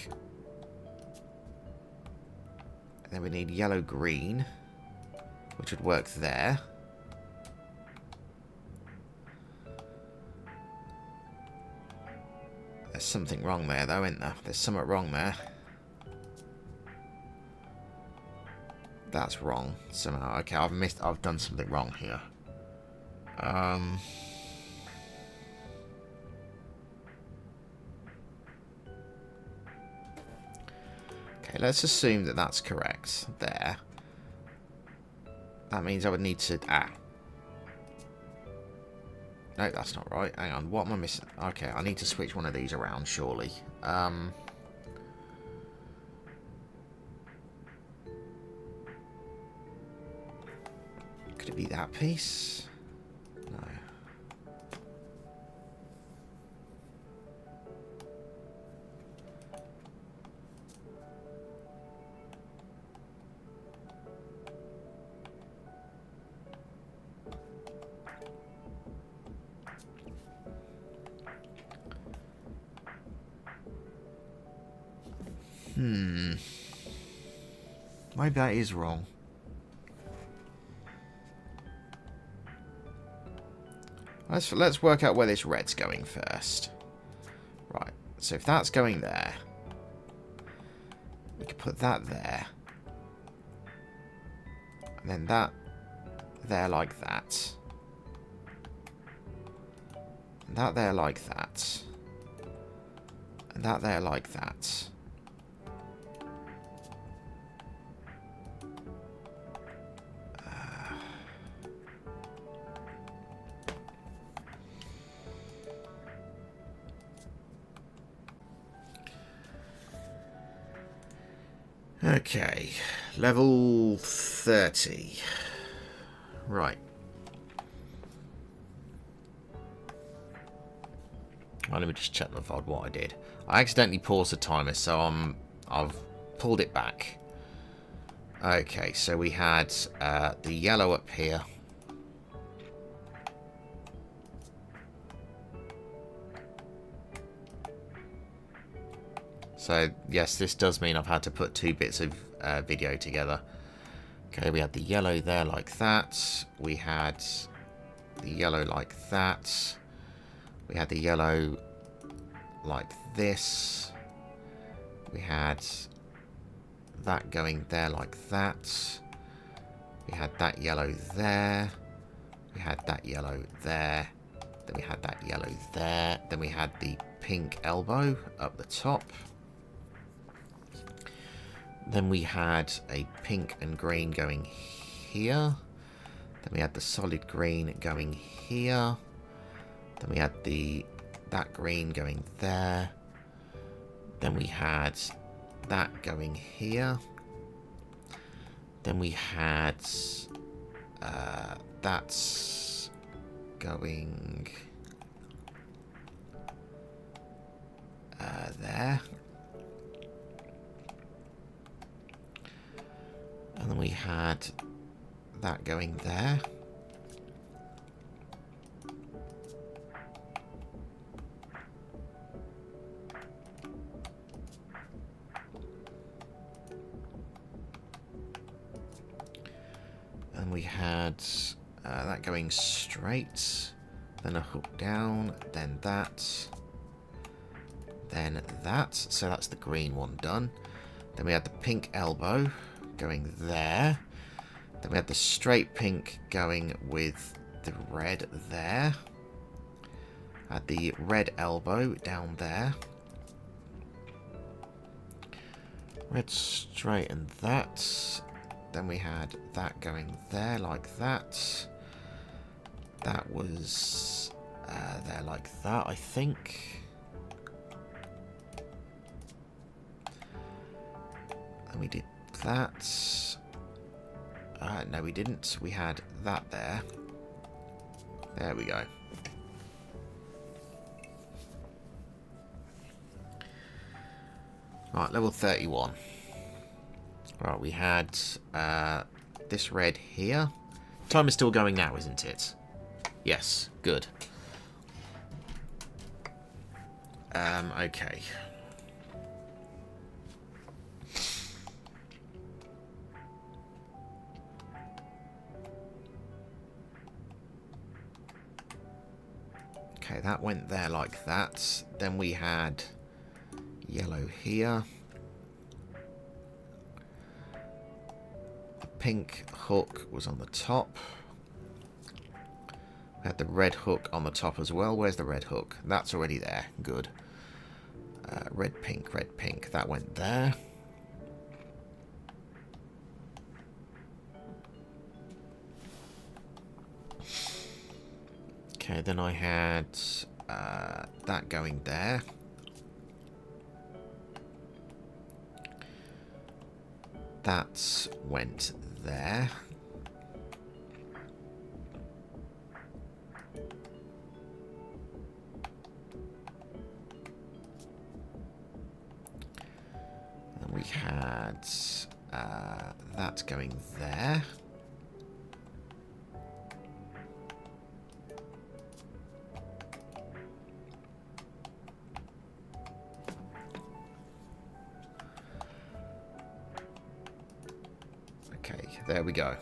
And then we need yellow, green. Which would work there. There's something wrong there though, isn't there? There's something wrong there. That's wrong somehow. Okay, I've done something wrong here. Okay, let's assume that that's correct there. That means I would need to... No, that's not right. Hang on, what am I missing? Okay, I need to switch one of these around, surely. Could it be that piece? No. Maybe that is wrong. Let's work out where this red's going first. Right, so if that's going there, we could put that there. And then that there like that. And that there like that. And that there like that. Okay, level 30. Right. Well, let me just check the VOD what I did. I accidentally paused the timer, so I've pulled it back. Okay, so we had the yellow up here. So, yes, this does mean I've had to put 2 bits of video together. Okay, we had the yellow there like that. We had the yellow like that. We had the yellow like this. We had that going there like that. We had that yellow there. We had that yellow there. Then we had that yellow there. Then we had the pink elbow up the top. Then we had a pink and green going here. Then we had the solid green going here. Then we had that green going there. Then we had that going here. Then we had that's going there. And then we had that going there. And we had that going straight, then a hook down, then that, so that's the green one done. Then we had the pink elbow going there. Then we had the straight pink going with the red there. Had the red elbow down there. Red straight and that. Then we had that going there like that. That was there like that, I think. And we did that. No, we didn't. We had that there. There we go. Right, level 31. Right, we had this red here. Time is still going now, isn't it? Yes, good. Okay. Okay, that went there like that. Then we had yellow here. The pink hook was on the top. We had the red hook on the top as well. Where's the red hook? That's already there. Good. Red, pink, red, pink. That went there. Okay, then I had that going there. That went there. And we had that going there. Okay, there we go.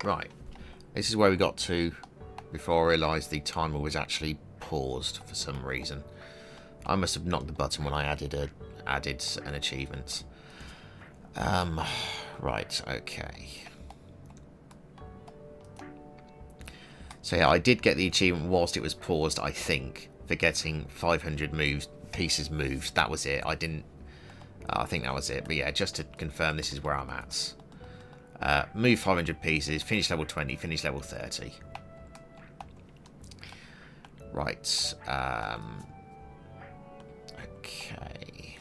Right, this is where we got to before I realised the timer was actually paused for some reason. I must have knocked the button when I added an achievement. Right, okay. So yeah, I did get the achievement whilst it was paused, I think, for getting 500 pieces moved. That was it. I think that was it. But yeah, just to confirm, this is where I'm at. Move 500 pieces, finish level 20, finish level 30. Right. Okay.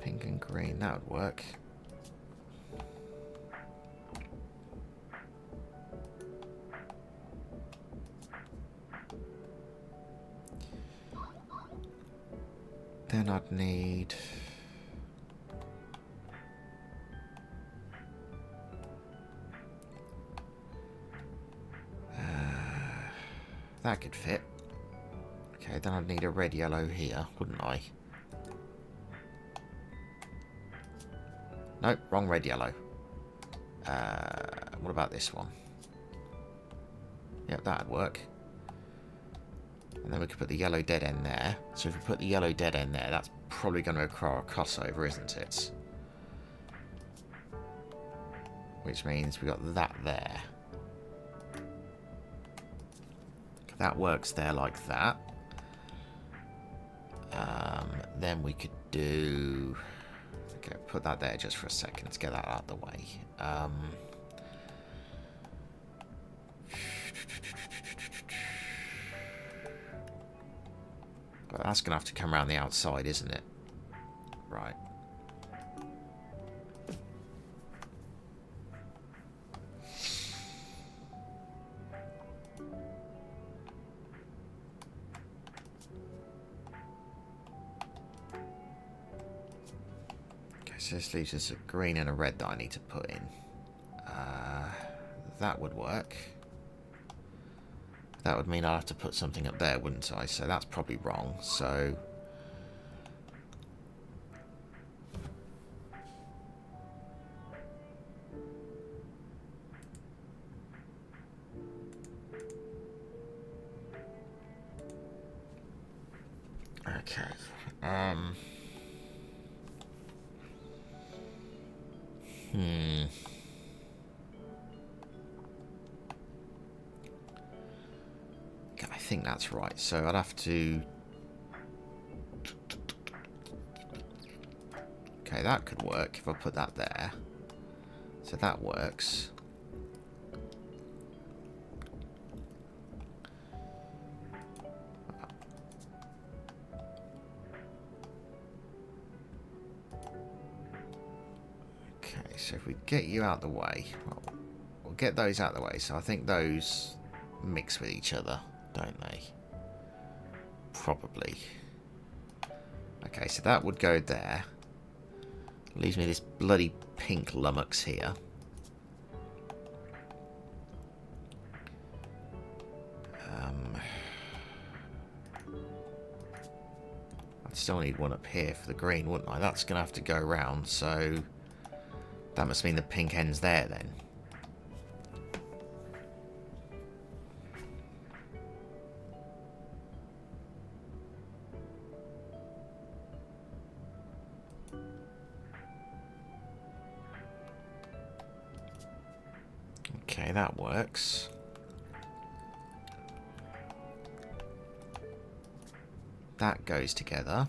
Pink and green, that would work. Then I'd need... that could fit. Okay, then I'd need a red yellow here, wouldn't I? Nope, wrong red yellow. What about this one? Yep, that'd work. And then we could put the yellow dead end there. So if we put the yellow dead end there, that's probably going to require a crossover, isn't it? Which means we got that there. That works there like that. Then we could do... Okay, put that there just for a second to get that out of the way. But that's going to have to come around the outside, isn't it? Right. So this leaves us a green and a red that I need to put in. That would work. That would mean I'll have to put something up there, wouldn't I? So that's probably wrong. So... okay. Okay, I think that's right. So I'd have to... Okay, that could work if I put that there. So that works. So if we get you out the way, well, we'll get those out the way. So I think those mix with each other, don't they? Probably. Okay, so that would go there. Leaves me this bloody pink lummox here. I'd still need one up here for the green, wouldn't I? That's going to have to go around, so... that must mean the pink end's there then. Okay, that works. That goes together.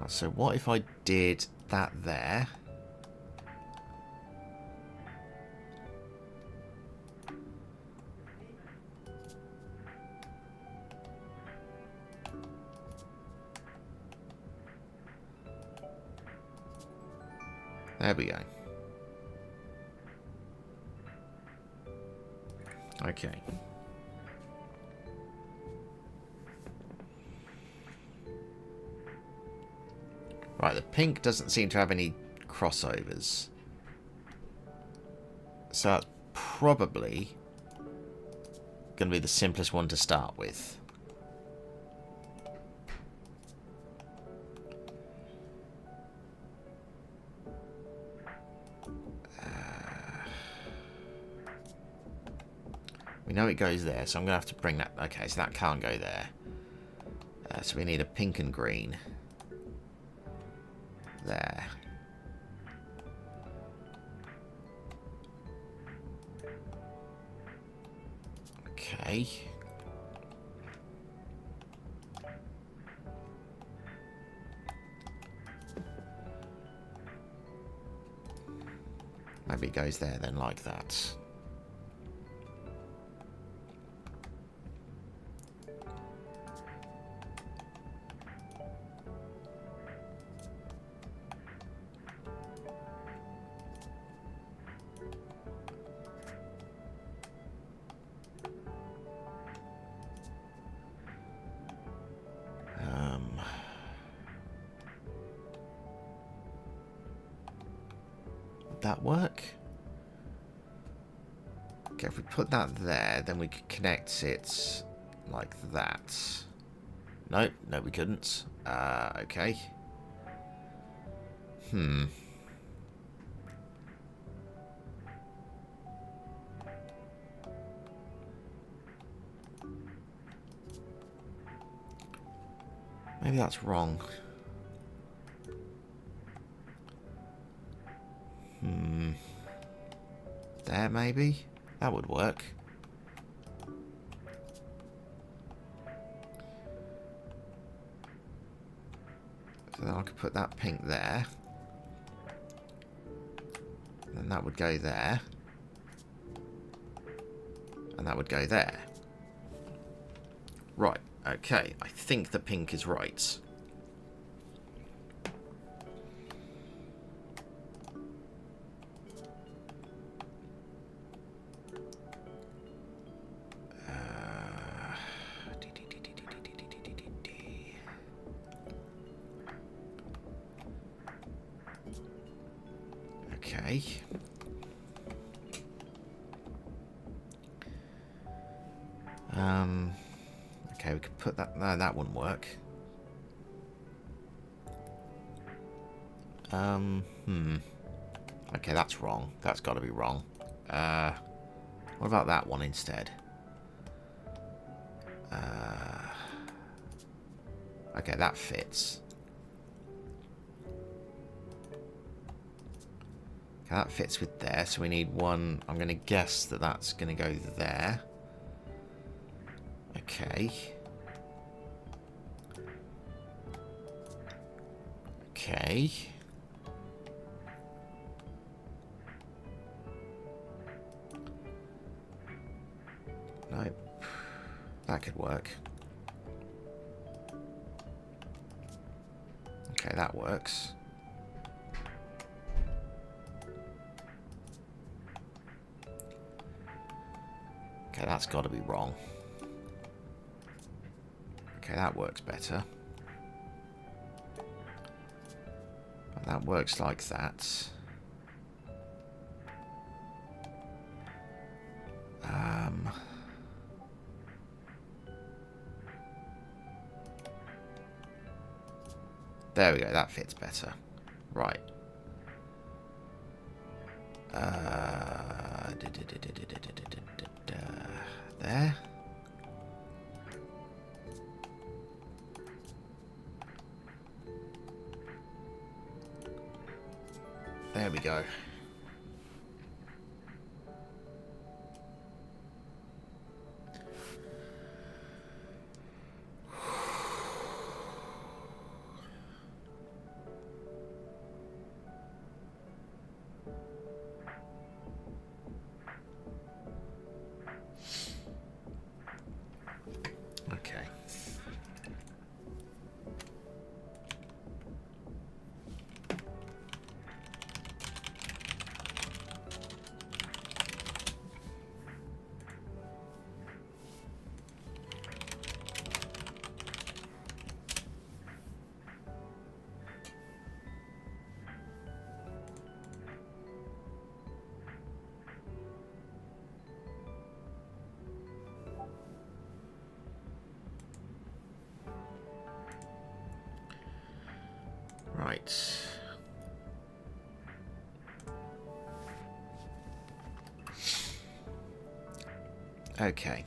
So what if I did that there? There we go. Okay. Right, the pink doesn't seem to have any crossovers. So that's probably going to be the simplest one to start with. We know it goes there, so I'm going to have to bring that... Okay, so that can't go there. So we need a pink and green. There. Okay. Maybe it goes there then, like that. Would that work? Okay, if we put that there, then we could connect it like that. Nope, no we couldn't. Okay. Maybe that's wrong. There, maybe? That would work. So then I could put that pink there. Then that would go there. And that would go there. Right, okay. I think the pink is right. Okay. Okay, we could put that... No, that wouldn't work. Okay, that's wrong. That's got to be wrong. What about that one instead? Okay, that fits. Okay, that fits with there, so we need one... I'm going to guess that that's going to go there. Okay. Okay. Nope. That could work. Okay, that works. Okay, that's got to be wrong. Okay, that works better. And that works like that. There we go, that fits better. Right. There. There we go. Okay. Right. Okay.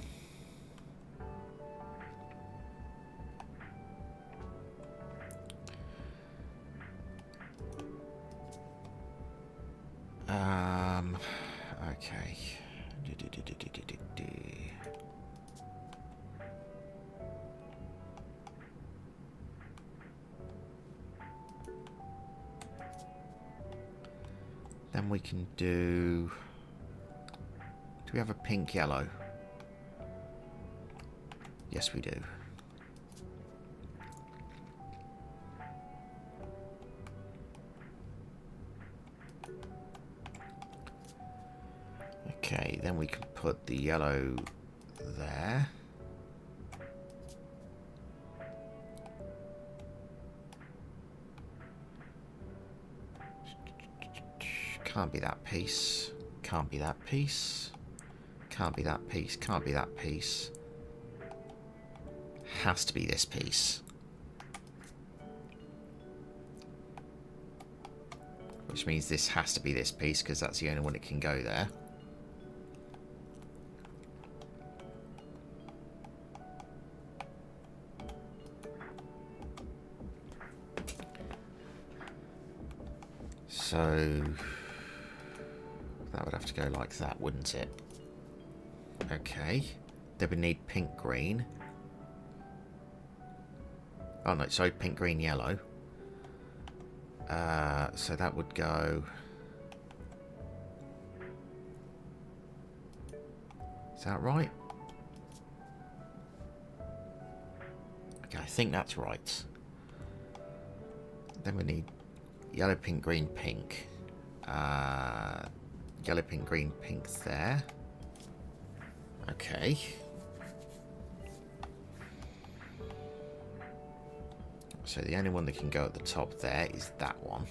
Okay. Then we can do... Do we have a pink yellow? Yes, we do. Okay, then we can put the yellow there. Can't be that piece. Can't be that piece. Can't be that piece. Can't be that piece. Has to be this piece. Which means this has to be this piece, because that's the only one that can go there. So that would have to go like that, wouldn't it? Okay. Then we need pink, green. Oh no, sorry, pink, green, yellow. So that would go... Is that right? Okay, I think that's right. Then we need yellow, pink, green, pink. Yellow, pink, green, pink there. Okay. So the only one that can go at the top there is that one.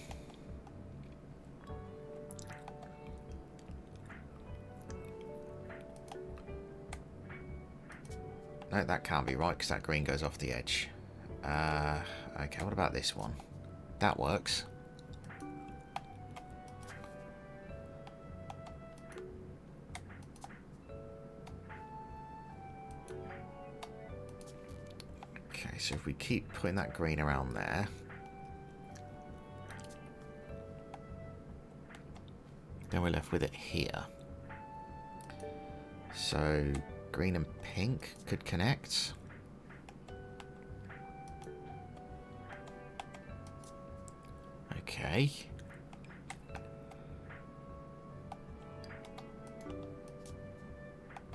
No, that can't be right because that green goes off the edge. Okay, what about this one? That works. Okay, so if we keep putting that green around there. Then we're left with it here. So green and pink could connect. Okay.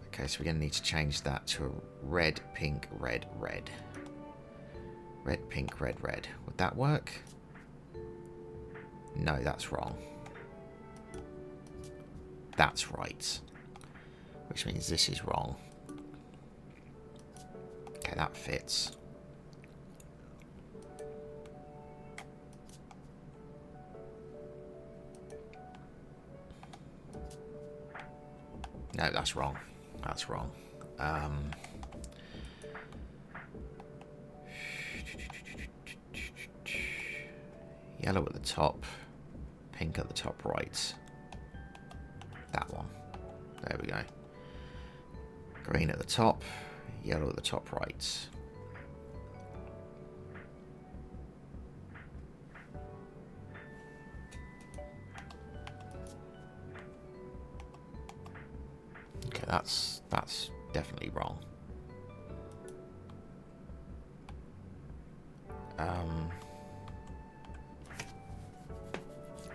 Okay, so we're going to need to change that to a red, pink, red, red. Red, pink, red, red. Would that work? No, that's wrong. That's right. Which means this is wrong. Okay, that fits. No, that's wrong. That's wrong. Yellow at the top, pink at the top right. That one. There we go. Green at the top, yellow at the top right. Okay, that's definitely wrong.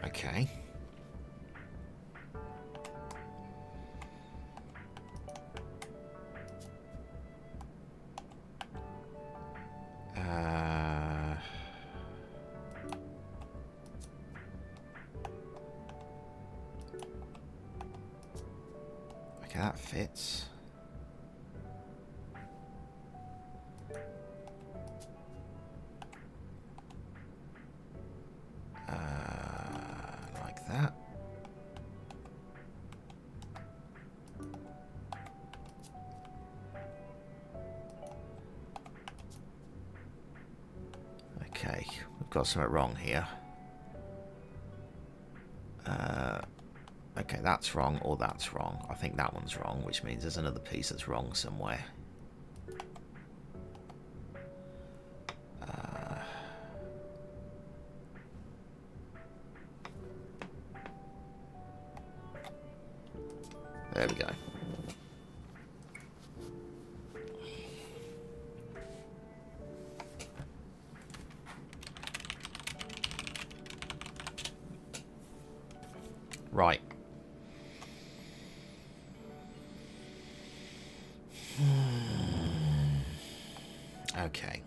Okay. Okay, that fits. Like that. Okay, we've got something wrong here. Okay, that's wrong, or that's wrong. I think that one's wrong, which means there's another piece that's wrong somewhere. There we go. Right. Okay.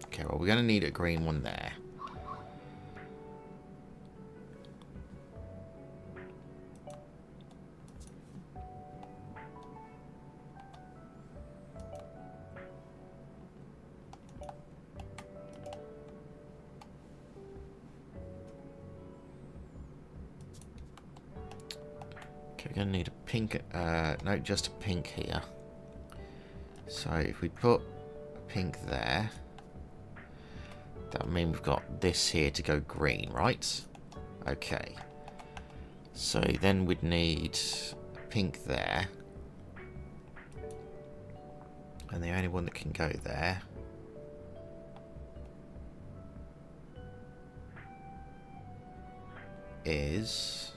Okay, well, we're going to need a green one there. we're going to need a pink, no, just a pink here. So if we put a pink there, that would mean we've got this here to go green, right? Okay. So then we'd need a pink there. And the only one that can go there is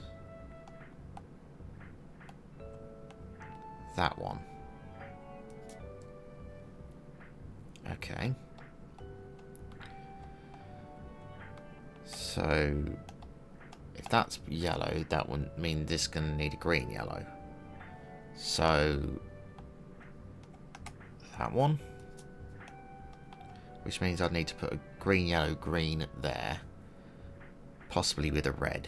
that one. Okay. So if that's yellow, that would mean this is going to need a green yellow. So that one, which means I'd need to put a green, yellow, green there, possibly with a red.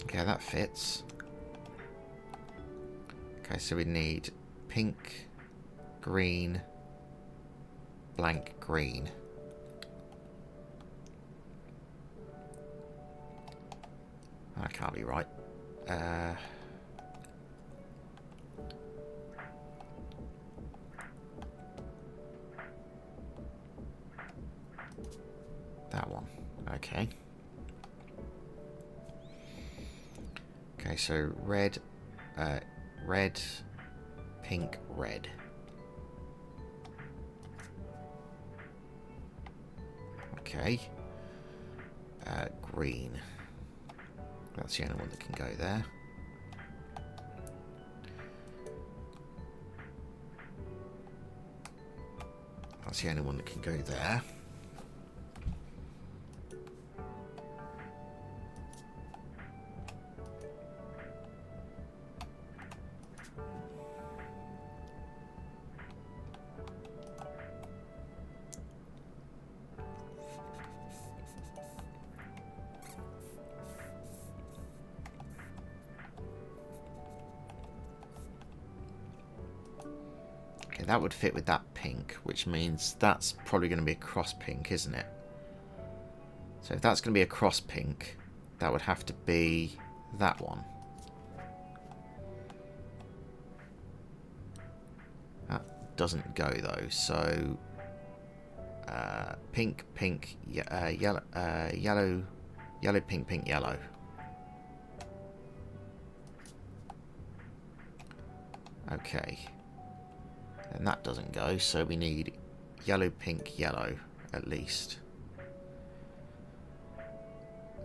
Okay, that fits. Okay, so we need pink, green, blank, green. That can't be right. That one. Okay. Okay, so red, red, pink, red. Okay. Green. That's the only one that can go there. That's the only one that can go there. That would fit with that pink, which means that's probably going to be a cross pink, isn't it? So if that's going to be a cross pink, that would have to be that one. That doesn't go though, so pink, pink, yellow, yellow, yellow, pink, pink, yellow. Okay. And that doesn't go, so we need yellow, pink, yellow at least.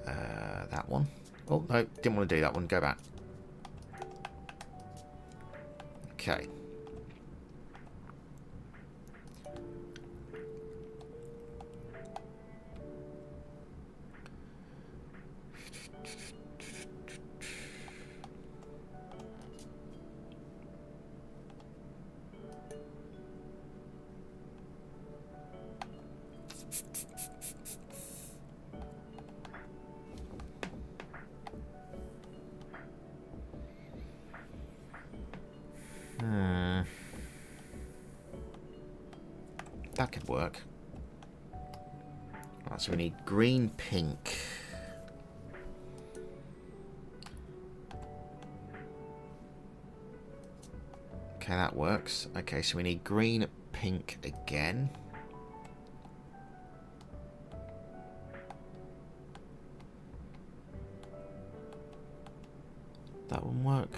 That one. Oh, no, didn't want to do that one. Go back. Okay. That could work. Right, so we need green, pink. Okay, that works. Okay, so we need green, pink again. That wouldn't work.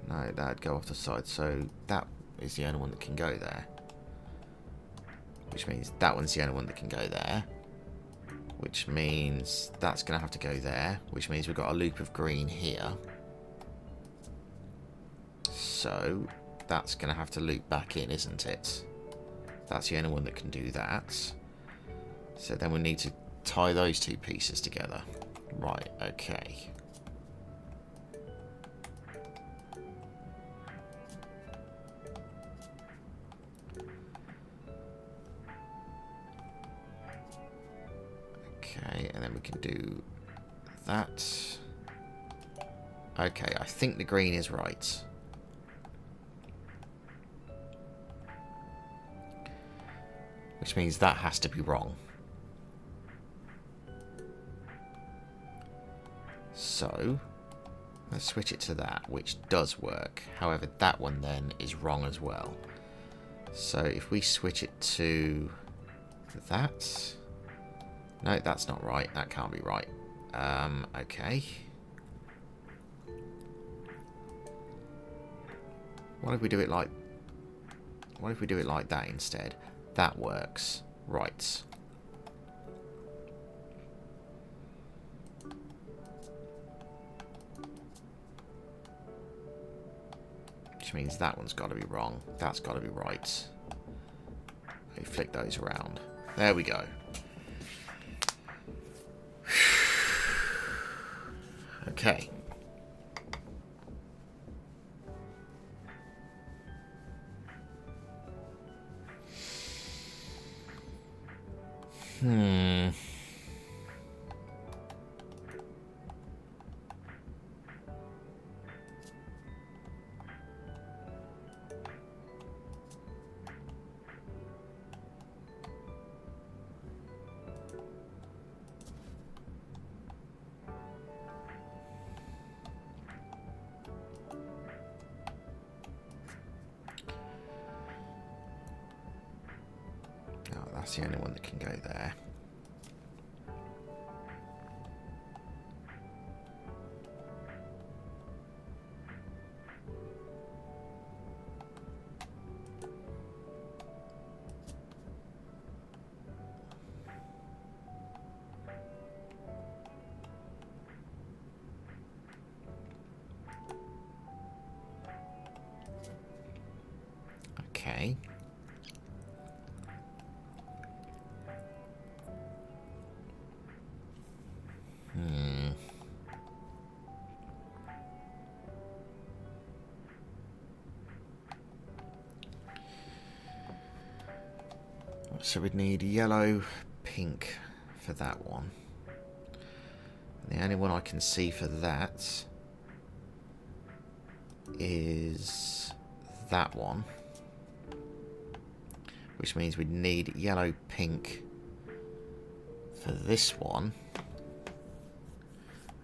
No, that'd go off the side. So that is the only one that can go there. Which means that one's the only one that can go there. Which means that's going to have to go there. Which means we've got a loop of green here. So that's going to have to loop back in, isn't it? That's the only one that can do that. So then we need to tie those two pieces together. Right, okay. Okay, and then we can do that. Okay, I think the green is right. which means that has to be wrong. So let's switch it to that, which does work. However, that one then is wrong as well. So if we switch it to that... No, that's not right. That can't be right. Okay. What if we do it like... What if we do it like that instead? That works. Right. Which means that one's got to be wrong. That's got to be right. We flick those around. There we go. Okay. That's the only one that can go there. Okay. So we'd need yellow, pink for that one. And the only one I can see for that is that one. Which means we'd need yellow, pink for this one.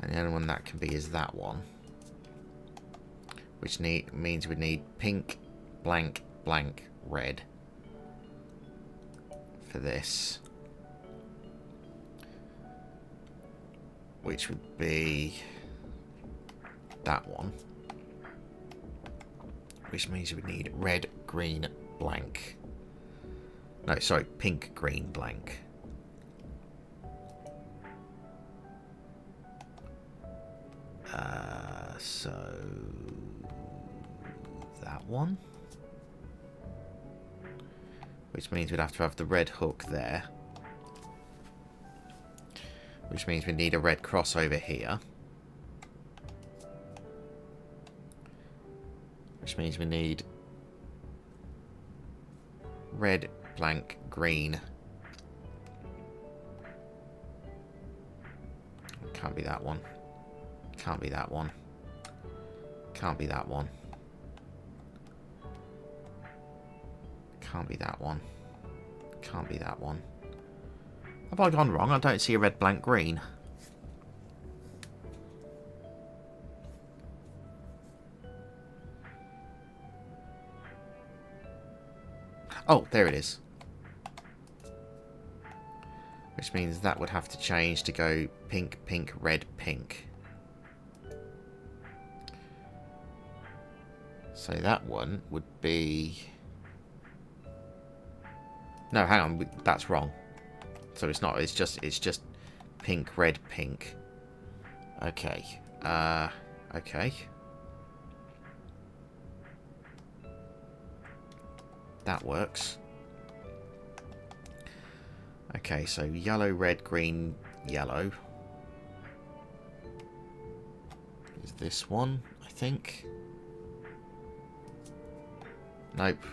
And the only one that can be is that one. Which means we'd need pink, blank, blank, red for this. Which would be that one. Which means we need red, green, blank. No, sorry, pink, green, blank. So that one. Which means we'd have to have the red hook there. Which means we need a red cross over here. Which means we need red, blank, green. Can't be that one. Can't be that one. Can't be that one. Can't be that one. Can't be that one. Have I gone wrong? I don't see a red, blank, green. Oh, there it is. Which means that would have to change to go pink, pink, red, pink. So that one would be... No, hang on, that's wrong. So it's not, it's just pink, red, pink. Okay. Okay. That works. Okay, so yellow, red, green, yellow. Is this one, I think? Nope.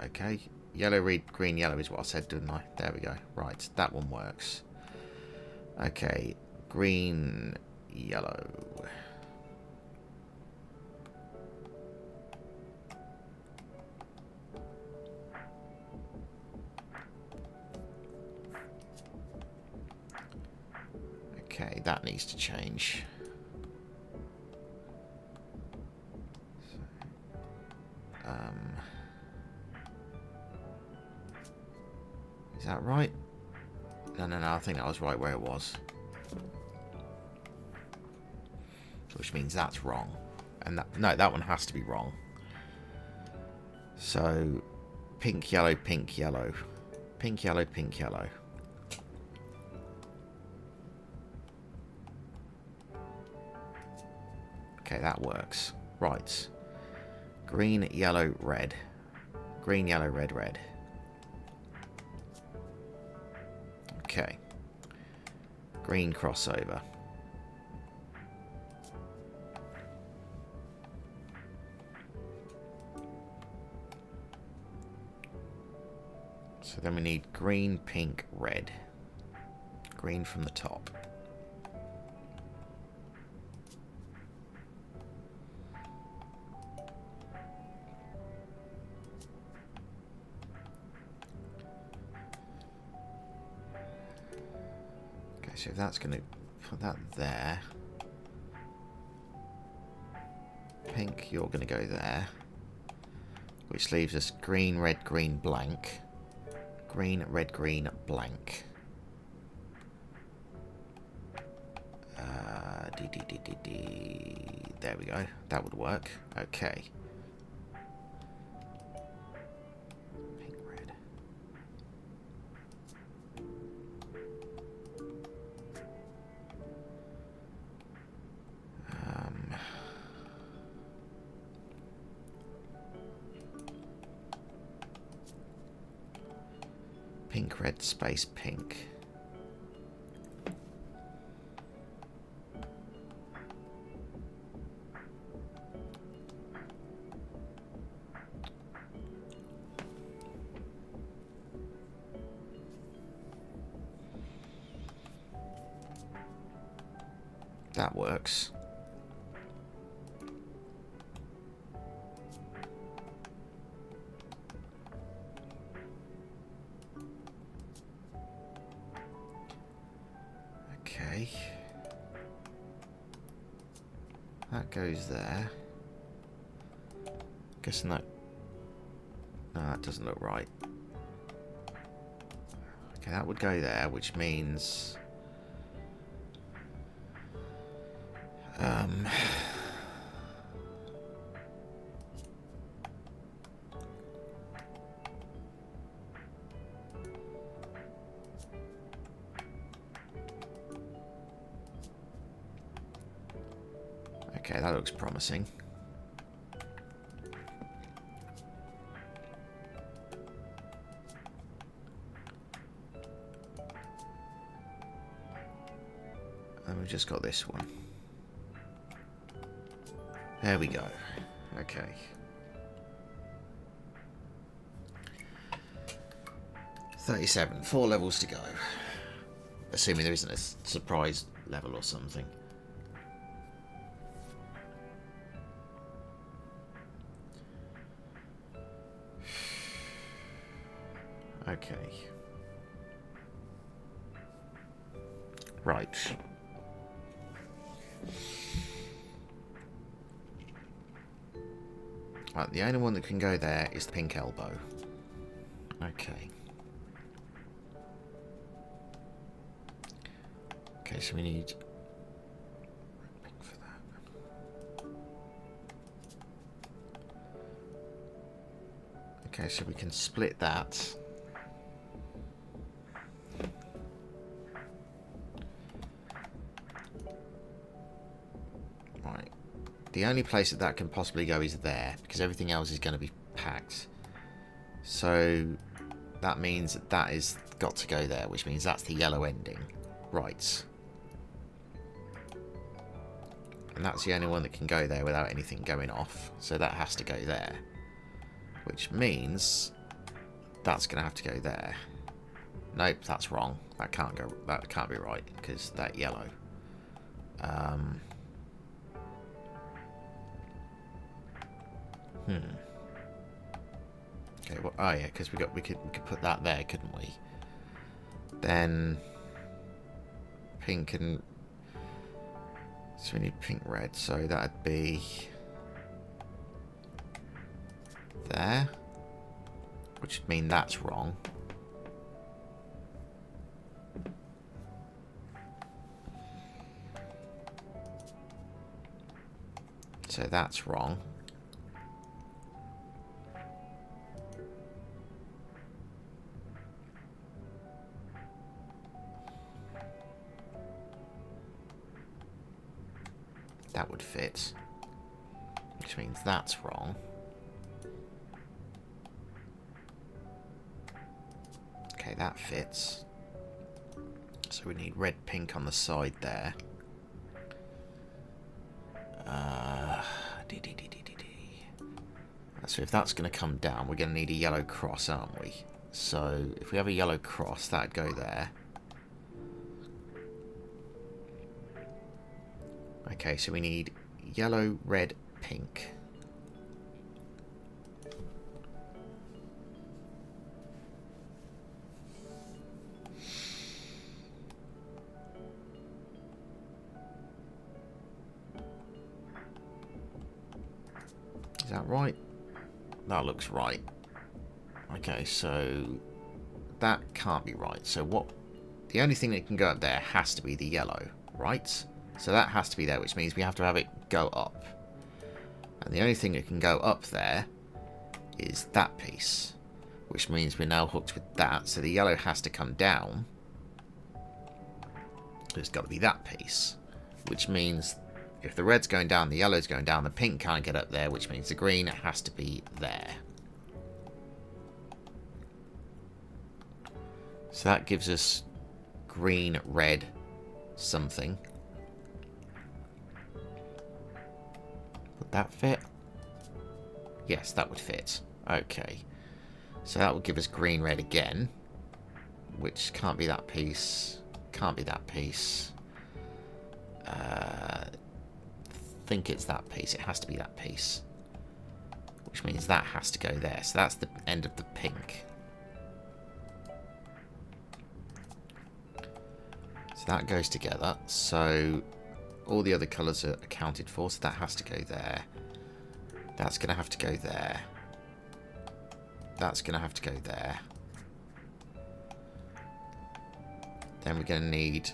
Okay. Yellow, red, green, yellow is what I said, didn't I? There we go. Right, that one works. Okay. Green, yellow. Okay, that needs to change. Is that right? No, I think that was right where it was. Which means that's wrong. And that, no, that one has to be wrong. So, pink, yellow, pink, yellow. Pink, yellow, pink, yellow. Okay, that works. Right. Green, yellow, red. Green, yellow, red, red. Okay. Green crossover. So then we need green, pink, red. Green from the top. Okay, so that's going to put that there. Pink, you're going to go there. Which leaves us green, red, green, blank. Green, red, green, blank. There we go. That would work. Okay. Pink, red. Pink, red, space, pink. That works. Okay. That goes there. Guessing that... No, that doesn't look right. Okay, that would go there, which means... Okay, that looks promising. And we've just got this one. There we go. Okay. $37. 4 levels to go. Assuming there isn't a surprise level or something. Okay. Right. Right, the only one that can go there is the pink elbow. Okay. Okay, so we need pink for that. Okay, so we can split that. Right. The only place that that can possibly go is there, because everything else is going to be packed. So that means that that is got to go there, which means that's the yellow ending. Right. And that's the only one that can go there without anything going off. So that has to go there. Which means that's going to have to go there. Nope, that's wrong. That can't go. That can't be right, because that yellow. Okay. Well, oh yeah, because we could put that there, couldn't we? Then pink and So we need pink, red. So that'd be there, which would mean that's wrong. So that's wrong. That would fit, which means that's wrong. Okay, that fits. So we need red, pink on the side there. So if that's going to come down, we're going to need a yellow cross, aren't we? So if we have a yellow cross, that'd go there. Okay, so we need yellow, red, pink. Is that right? That looks right. Okay, so that can't be right. So what? The only thing that can go up there has to be the yellow, right? So that has to be there, which means we have to have it go up. And the only thing that can go up there is that piece, which means we're now hooked with that. So the yellow has to come down. It's got to be that piece, which means if the red's going down, the yellow's going down, the pink can't get up there, which means the green has to be there. So that gives us green, red, something. Would that fit? Yes, that would fit. Okay. So that would give us green, red again, which can't be that piece. Can't be that piece. I think it's that piece. It has to be that piece, which means that has to go there. So that's the end of the pink. So that goes together. So all the other colours are accounted for. So that has to go there. That's going to have to go there. That's going to have to go there. Then we're going to need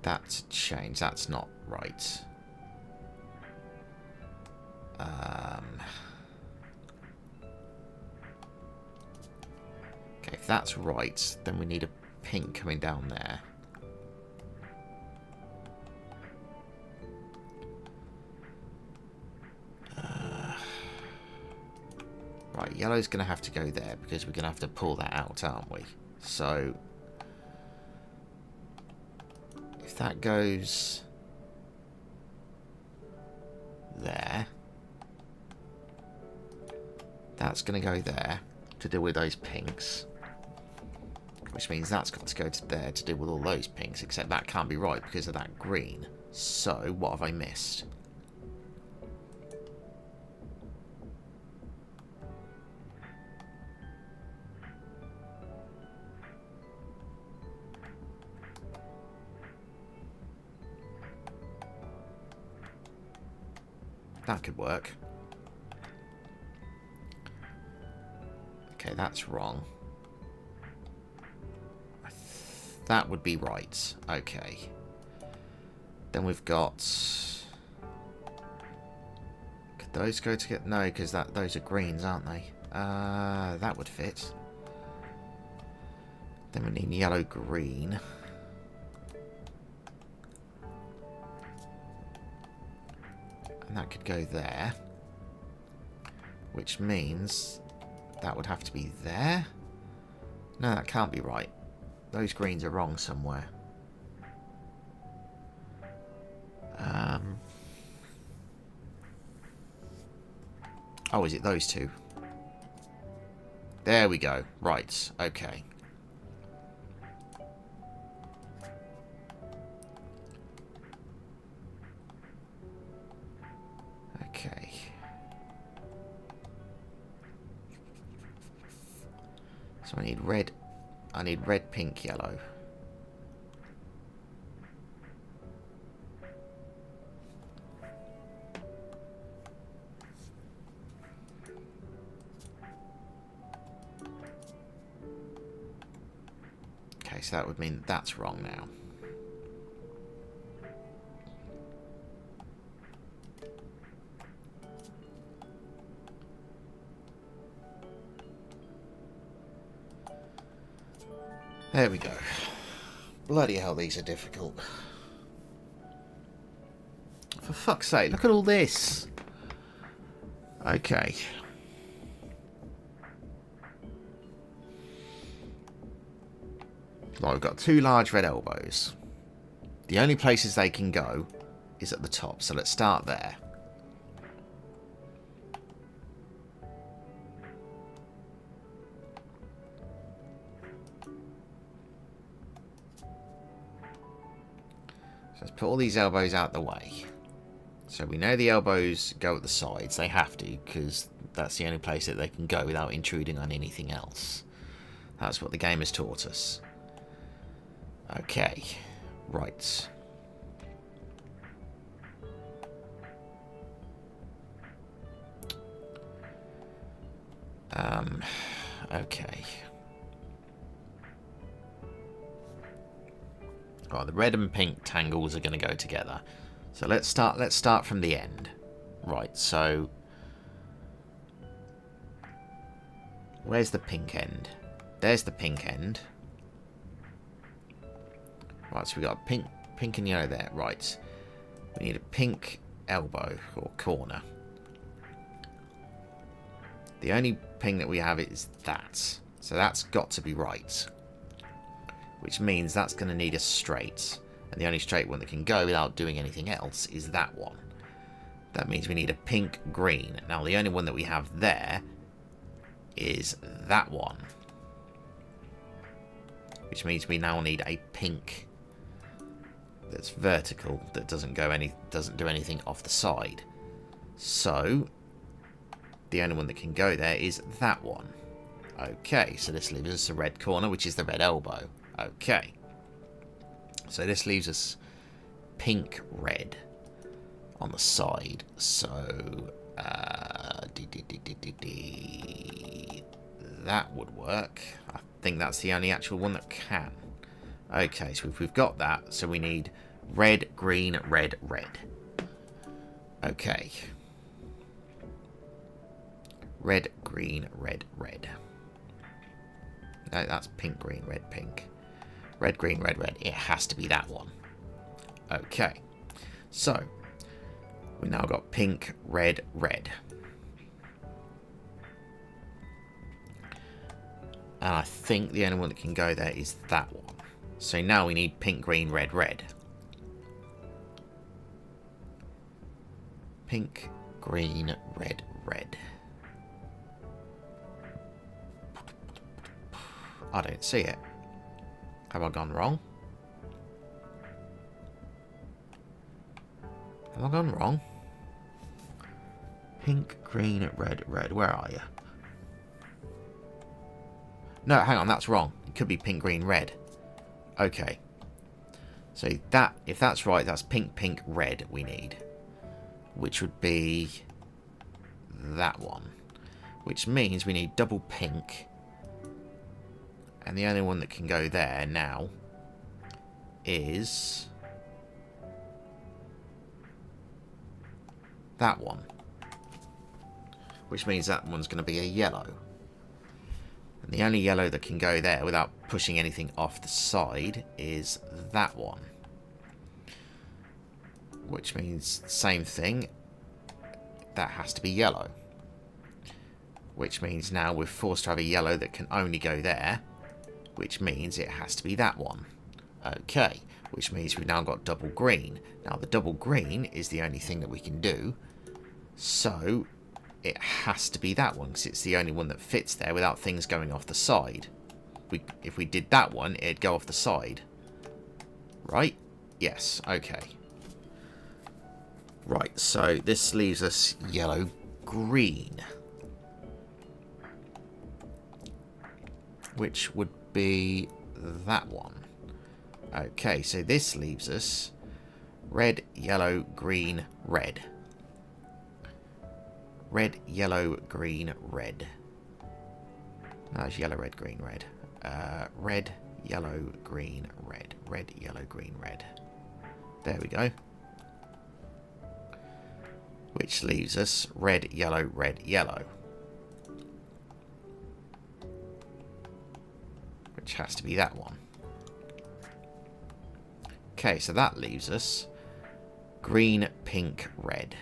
that to change. That's not right. Okay, if that's right, then we need a pink coming down there. Right, yellow's going to have to go there because we're going to have to pull that out, aren't we? So if that goes there, that's going to go there to deal with those pinks, which means that's got to go to there to deal with all those pinks, except that can't be right because of that green. So what have I missed? That could work. Okay, that's wrong. That would be right. Okay. Then we've got... Could those go together? No, because those are greens, aren't they? That would fit. Then we need yellow, green. And that could go there. Which means that would have to be there. No, that can't be right. Those greens are wrong somewhere. Oh, is it those two? There we go. Right. Okay. Okay. So I need red. I need red, pink, yellow. Okay, so that would mean that's wrong now. There we go. Bloody hell, these are difficult. For fuck's sake, look at all this. Okay. Right, we've got two large red elbows. The only places they can go is at the top, so let's start there. So let's put all these elbows out the way. So we know the elbows go at the sides. They have to, because that's the only place that they can go without intruding on anything else. That's what the game has taught us. Okay, right. Okay. Right, the red and pink tangles are going to go together. So let's start from the end. Right, so where's the pink end? There's the pink end. Right, so we got pink and yellow there. Right. We need a pink elbow or corner. The only ping that we have is that. So that's got to be right. Which means that's going to need a straight. And the only straight one that can go without doing anything else is that one. That means we need a pink green. Now the only one that we have there is that one. Which means we now need a pink that's vertical, that doesn't do anything off the side. So the only one that can go there is that one. Okay, so this leaves us a red corner, which is the red elbow. Okay, so this leaves us pink red on the side. So that would work. I think that's the only actual one that can. Okay, so if we've got that, so we need red, green, red, red. Okay. Red, green, red, red. No, that's pink, green, red, pink. Red, green, red, red. It has to be that one. Okay. So, we now got pink, red, red. And I think the only one that can go there is that one. So now we need pink, green, red, red. Pink, green, red, red. I don't see it. Have I gone wrong? Have I gone wrong? Pink, green, red, red. Where are you? No, hang on, that's wrong. It could be pink, green, red. Okay. So that, if that's right, that's pink, pink, red we need. Which would be that one. Which means we need double pink. And the only one that can go there now is that one. Which means that one's going to be a yellow. And the only yellow that can go there without pushing anything off the side is that one. Which means same thing. That has to be yellow. Which means now we're forced to have a yellow that can only go there. Which means it has to be that one. Okay. Which means we've now got double green. Now the double green is the only thing that we can do. So it has to be that one, because it's the only one that fits there without things going off the side. If we did that one, it'd go off the side. Right? Yes. Okay. Right, so this leaves us yellow-green. Which would be that one. Okay, so this leaves us red, yellow, green, red. Red, yellow, green, red. No, it's yellow, red, green, red. Red, yellow, green, red. Red, yellow, green, red. There we go. Which leaves us red, yellow, red, yellow. Which has to be that one. Okay, so that leaves us green, pink, red.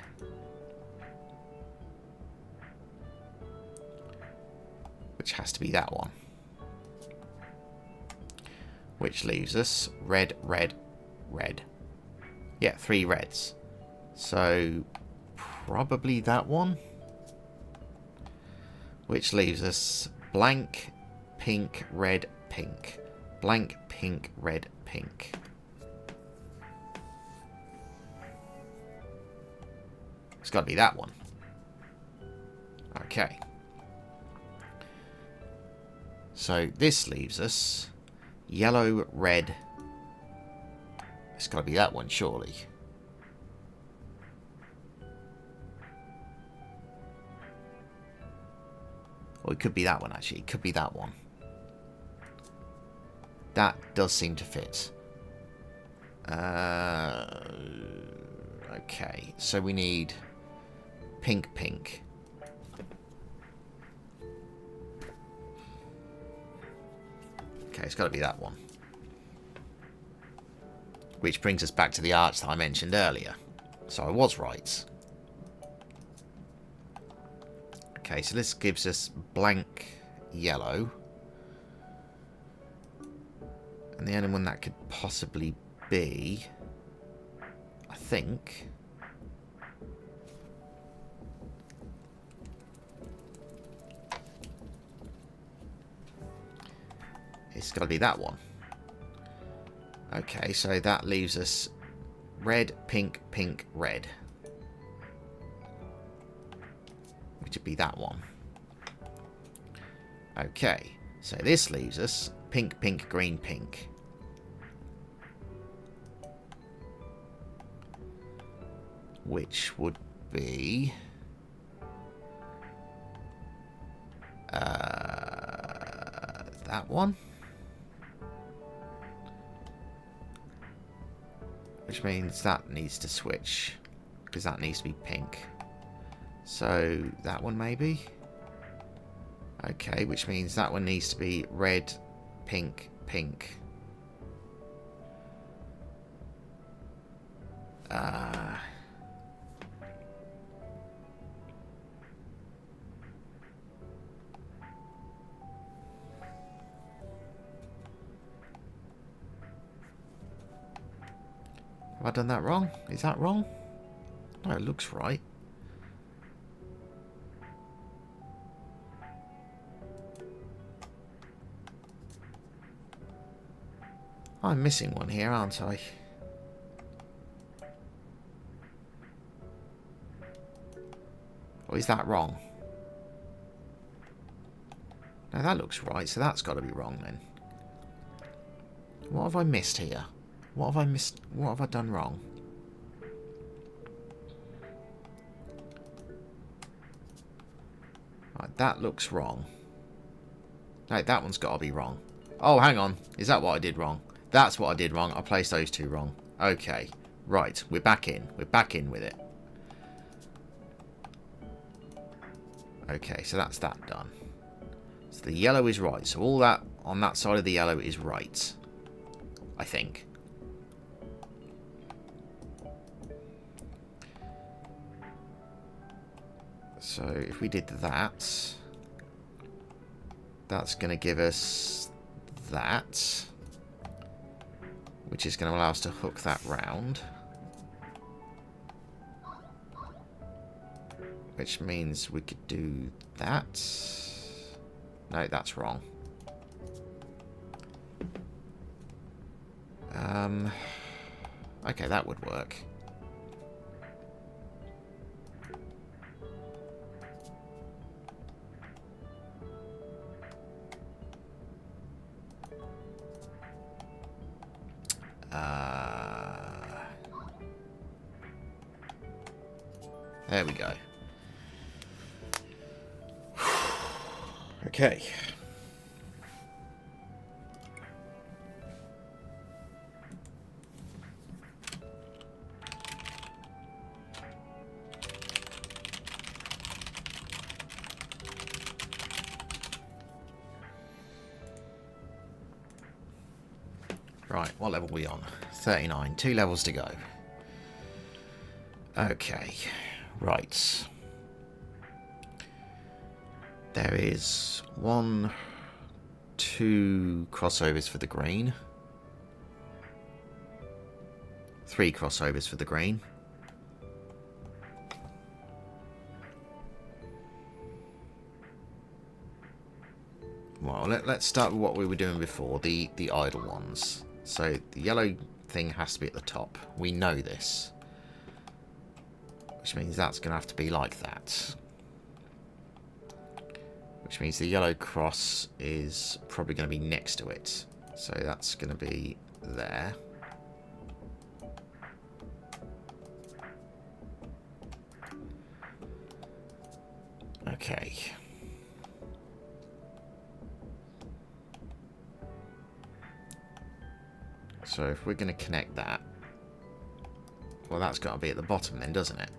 Which has to be that one. Which leaves us red, red, red. Yeah, 3 reds. So probably that one. Which leaves us blank, pink, red, pink. Blank, pink, red, pink. It's got to be that one. Okay. So this leaves us yellow, red. It's got to be that one, surely. Or it could be that one, actually. It could be that one. That does seem to fit. Okay, so we need pink, pink. Okay, it's got to be that one. Which brings us back to the arch that I mentioned earlier. So I was right. Okay, so this gives us blank yellow. And the only one that could possibly be, I think, it's got to be that one. Okay, so that leaves us red, pink, pink, red. Which would be that one. Okay, so this leaves us pink, pink, green, pink. Which would be that one. Which means that needs to switch, because that needs to be pink. So that one maybe. Okay, which means that one needs to be red, pink, pink. Have I done that wrong? Is that wrong? No, it looks right. I'm missing one here, aren't I? Or is that wrong? No, that looks right, so that's got to be wrong then. What have I missed here? What have I missed? What have I done wrong? Right, that looks wrong. No, that one's got to be wrong. Oh, hang on. Is that what I did wrong? That's what I did wrong. I placed those two wrong. Okay. Right, we're back in. We're back in with it. Okay, so that's that done. So the yellow is right. So all that on that side of the yellow is right. I think. So if we did that, that's going to give us that, which is going to allow us to hook that round, which means we could do that. No, that's wrong. Okay, that would work. There we go. Okay. Right, what level are we on? 39. 2 levels to go. Okay, right. There is 1, 2 crossovers for the green. 3 crossovers for the green. Well, let's start with what we were doing before, the idle ones. So the yellow thing has to be at the top. We know this. Which means that's going to have to be like that. Which means the yellow cross is probably going to be next to it. So that's going to be there. Okay. So if we're going to connect that, well, that's got to be at the bottom then, doesn't it?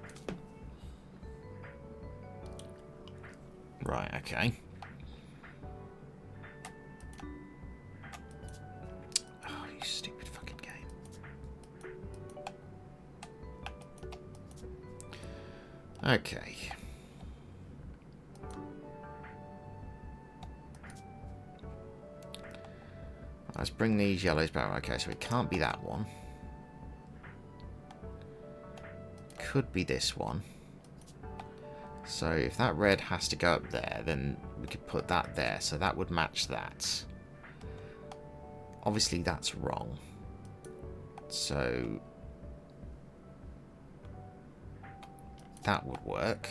Right, okay. Oh, you stupid fucking game. Okay. Let's bring these yellows back. Okay, so it can't be that one. Could be this one. So if that red has to go up there, then we could put that there. So that would match that. Obviously, that's wrong. So that would work.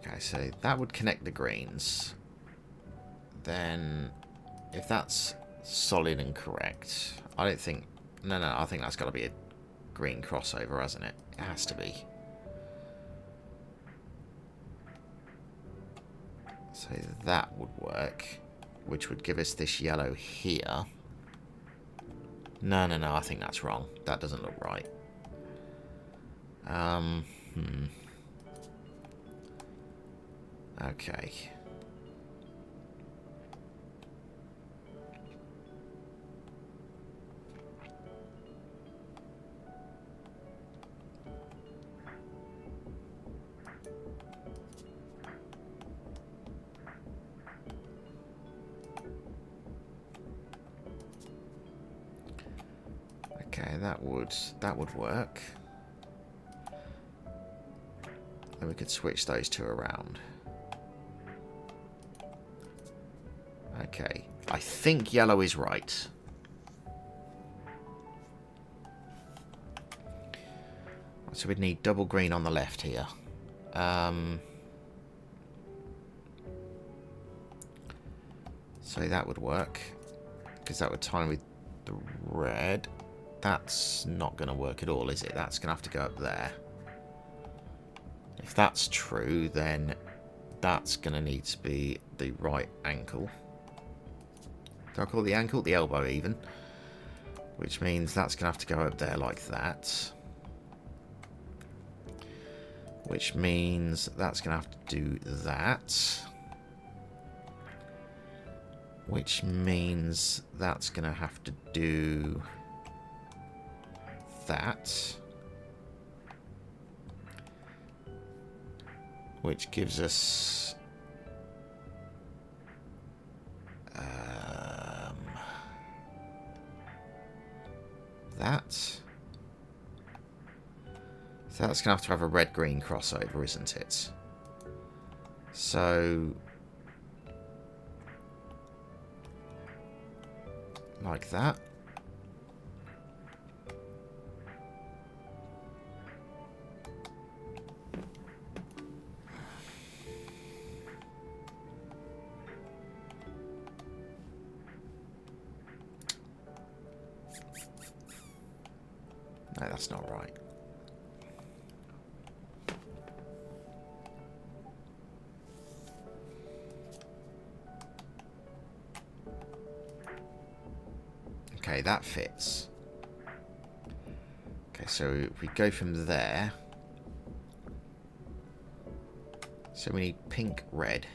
Okay, so that would connect the greens. Then, if that's solid and correct, I don't think... No, I think that's got to be a green crossover, hasn't it? It has to be. So that would work, which would give us this yellow here. No, I think that's wrong. That doesn't look right. Okay. Okay, that would work. Then we could switch those two around. Okay, I think yellow is right. So we'd need double green on the left here. So that would work, because that would tie with the red. That's not going to work at all, is it? That's going to have to go up there. If that's true, then that's going to need to be the right ankle. Do I call the ankle? The elbow, even. Which means that's going to have to go up there like that. Which means that's going to have to do that. Which means that's going to have to do that. Which gives us that. So that's going to have a red-green crossover, isn't it? So, like that. No, that's not right. Okay, that fits. Okay, so if we go from there... So we need pink, red.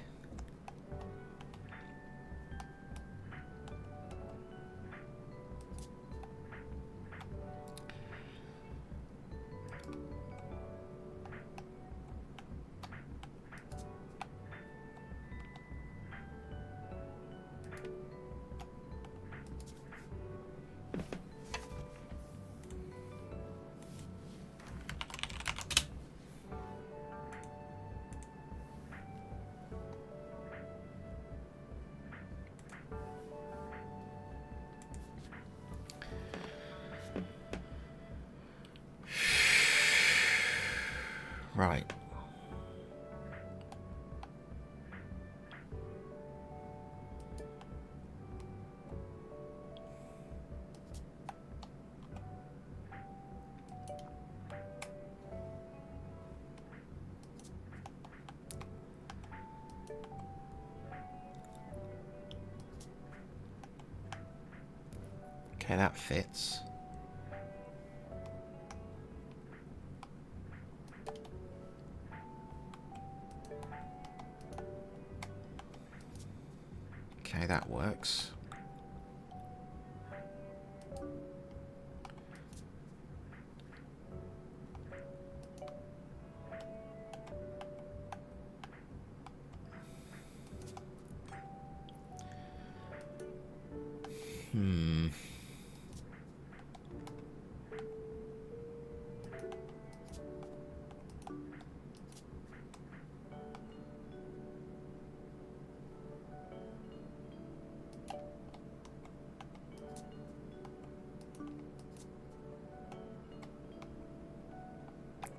Right. Okay, that fits. Okay, that works.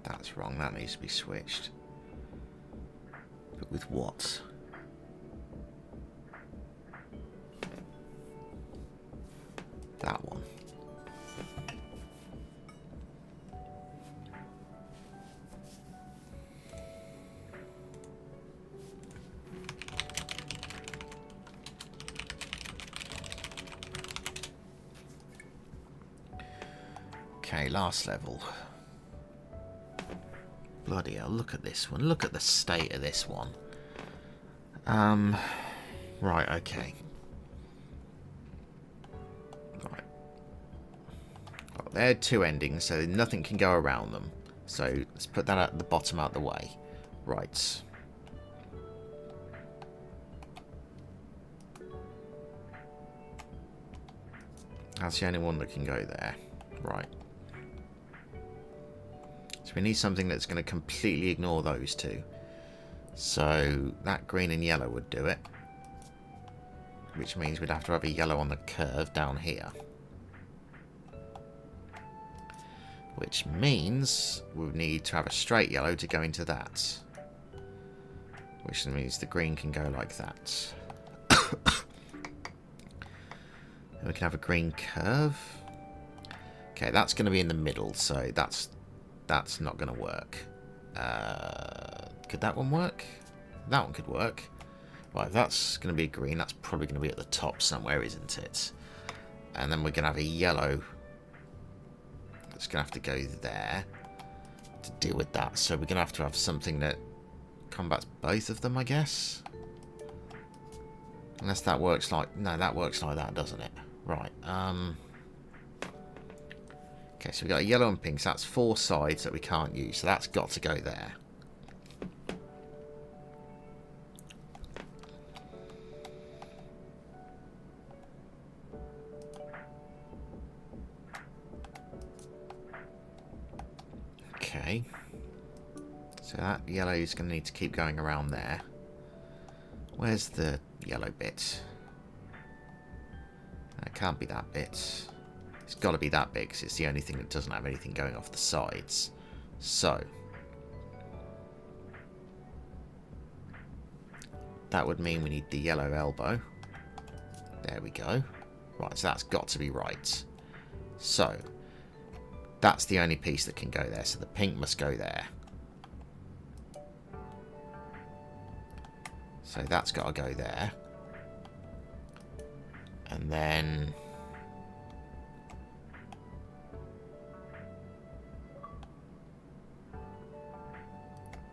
That's wrong, that needs to be switched. But with what? That one. Okay, last level. Bloody hell, look at this one. Look at the state of this one. Right, okay. Right. Well, there are two endings, so nothing can go around them. So let's put that at the bottom out of the way. Right. That's the only one that can go there. Right. So we need something that's going to completely ignore those two. So that green and yellow would do it. Which means we'd have to have a yellow on the curve down here. Which means we would need to have a straight yellow to go into that. Which means the green can go like that. And we can have a green curve. Okay, that's going to be in the middle, so that's not going to work. Could that one work? That one could work. Right, if that's going to be green, that's probably going to be at the top somewhere, isn't it? And then we're going to have a yellow that's going to have to go there to deal with that. So we're going to have something that combats both of them, I guess. Unless that works like... No, that works like that, doesn't it? Right, okay, so we've got a yellow and pink, so that's 4 sides that we can't use. So that's got to go there. Okay. So that yellow is going to need to keep going around there. Where's the yellow bit? It can't be that bit. It's got to be that bit because it's the only thing that doesn't have anything going off the sides. So that would mean we need the yellow elbow. There we go. Right, so that's got to be right. So that's the only piece that can go there. So the pink must go there. So that's got to go there. And then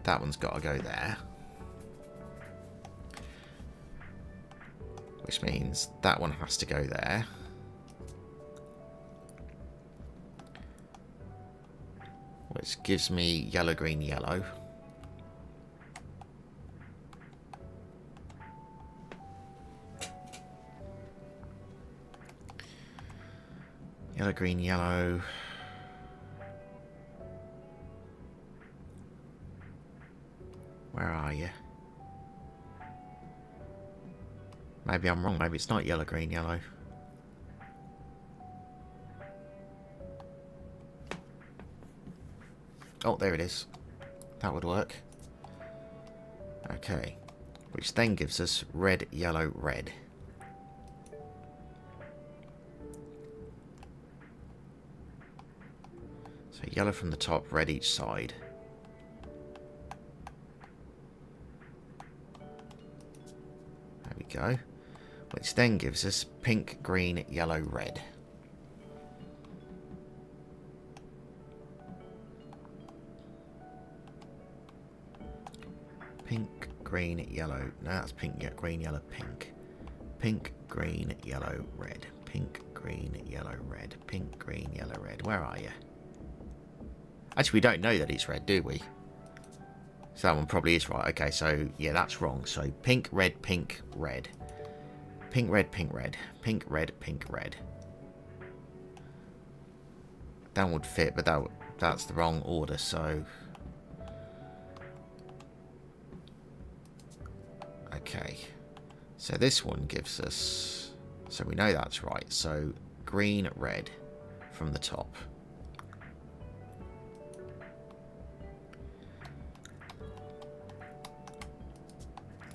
that one's got to go there. Which means that one has to go there. Which gives me yellow, green, yellow. Yellow, green, yellow. Where are you? Maybe I'm wrong. Maybe it's not yellow, green, yellow. Oh, there it is. That would work. Okay. Which then gives us red, yellow, red. So yellow from the top, red each side. There we go. Which then gives us pink, green, yellow, red. Pink, green, yellow. No, that's pink, green, yellow, pink. Pink, green, yellow, red. Pink, green, yellow, red. Pink, green, yellow, red. Where are you? Actually, we don't know that it's red, do we? So that one probably is right. Okay, so yeah, that's wrong. So pink, red, pink, red. Pink, red, pink, red. Pink, red, pink, red. That would fit, but that's the wrong order, so... Okay. So this one gives us... So we know that's right. So green, red from the top.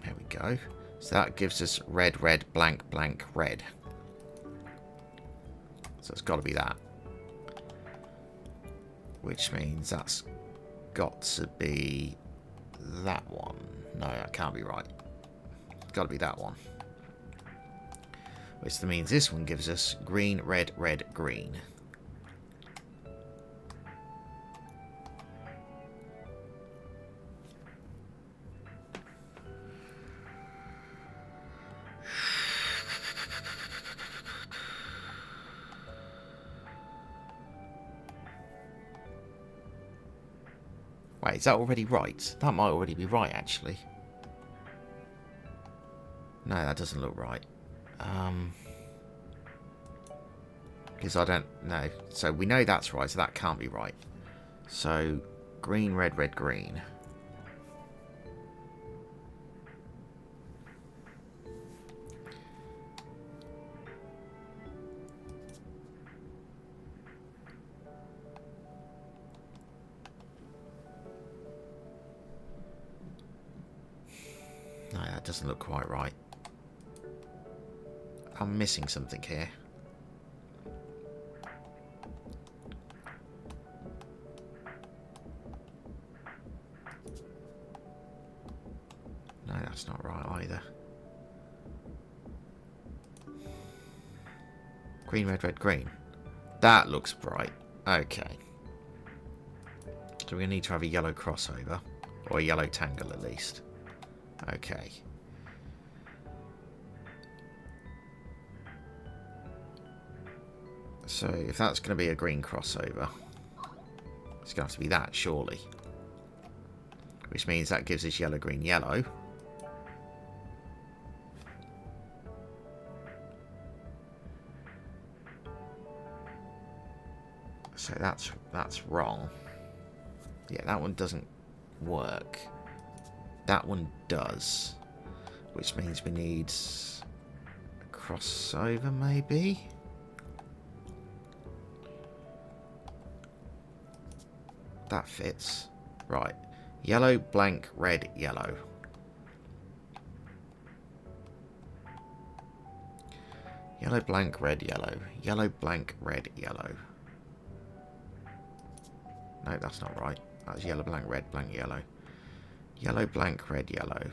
There we go. So that gives us red, red, blank, blank, red. So it's got to be that. Which means that's got to be that one. No, that can't be right. It's got to be that one. Which means this one gives us green, red, red, green. Wait, is that already right? That might already be right, actually. No, that doesn't look right. Because I don't know. So we know that's right, so that can't be right. So, green, red, red, green. No, that doesn't look quite right. I'm missing something here. No, that's not right either. Green, red, red, green. That looks bright. Okay. So we're going to need to have a yellow crossover. Or a yellow tangle at least. Okay. So if that's going to be a green crossover, it's going to have to be that, surely. Which means that gives us yellow, green, yellow. So that's wrong. Yeah, that one doesn't work. That one does. Which means we need a crossover, maybe? That fits. Right. Yellow, blank, red, yellow. Yellow, blank, red, yellow. Yellow, blank, red, yellow. No, that's not right. That's yellow, blank, red, blank, yellow. Yellow, blank, red, yellow.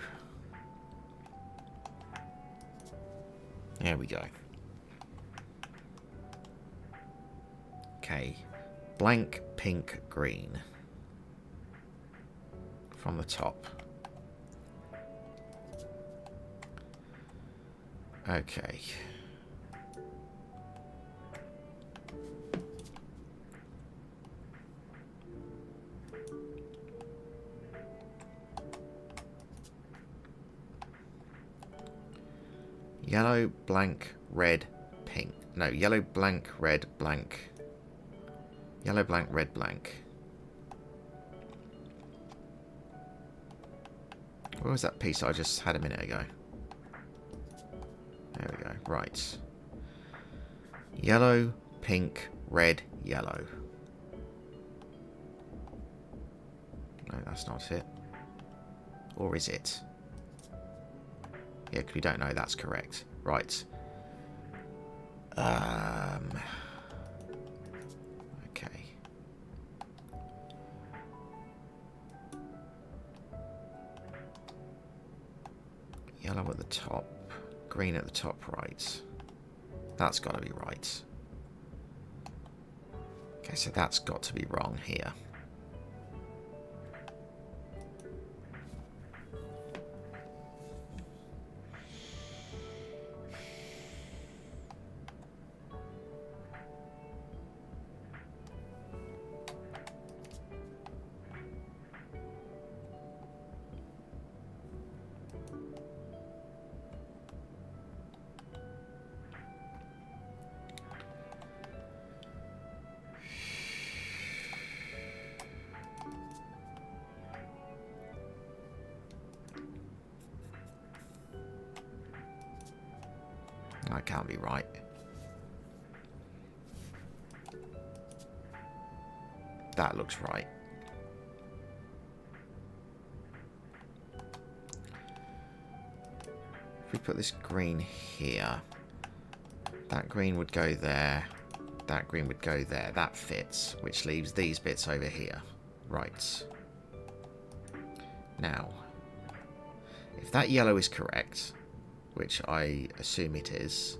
There we go. Okay. Blank, pink, green. from the top. Okay. Yellow, blank, red, pink. No, yellow, blank, red, blank. Yellow, blank, red, blank. Where was that piece I just had a minute ago? There we go. Right. Yellow, pink, red, yellow. No, that's not it. Or is it? Yeah, because we don't know that's correct. Right. Okay. Yellow at the top. Green at the top right. That's got to be right. Okay, so that's got to be wrong here. That can't be right. That looks right. If we put this green here, that green would go there, that green would go there. That fits, which leaves these bits over here. Right. Now, if that yellow is correct, which I assume it is,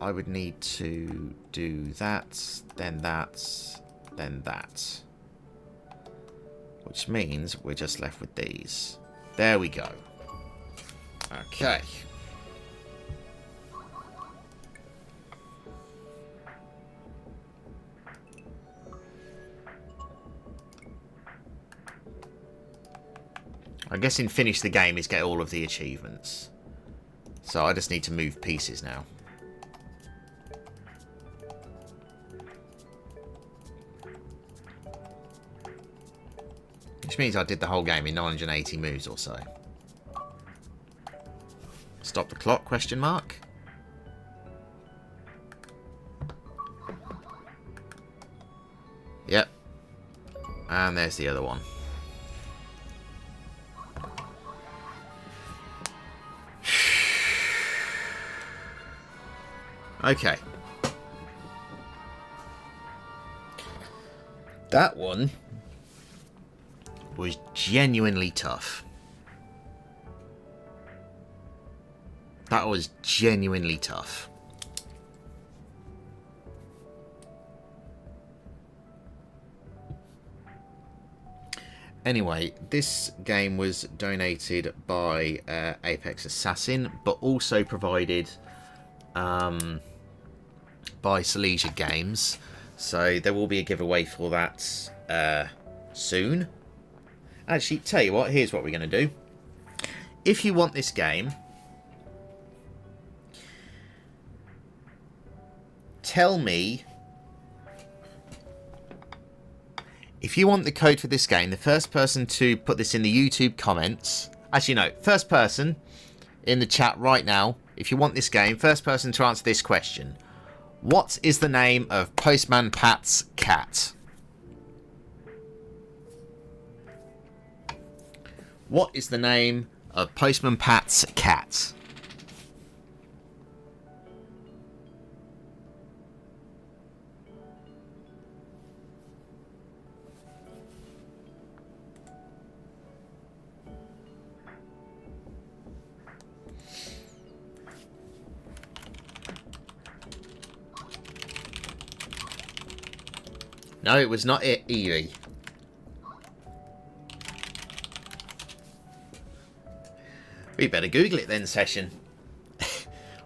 I would need to do that, then that, then that. Which means we're just left with these. There we go. Okay. I'm guessing finish the game is get all of the achievements. So I just need to move pieces now. Which means I did the whole game in 980 moves or so. Stop the clock, question mark. Yep. And there's the other one. Okay. That one was genuinely tough. That was genuinely tough. Anyway, this game was donated by Apex Assassin, but also provided by Silesia Games. So there will be a giveaway for that soon. Actually, tell you what, here's what we're going to do. If you want this game, tell me. If you want the code for this game, the first person to put this in the YouTube comments... Actually, no. First person in the chat right now, if you want this game, first person to answer this question. What is the name of Postman Pat's cat? What is the name of Postman Pat's cat? No, it was not it, Evie. We better Google it then, Session.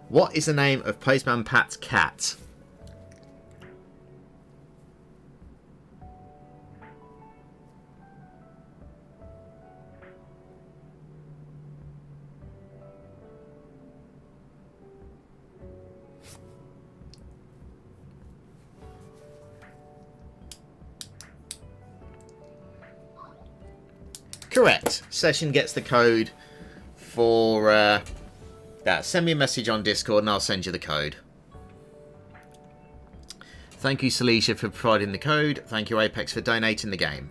What is the name of Postman Pat's cat? Correct. Session gets the code for that. Send me a message on Discord and I'll send you the code. Thank you, Silesia, for providing the code. Thank you, Apex, for donating the game.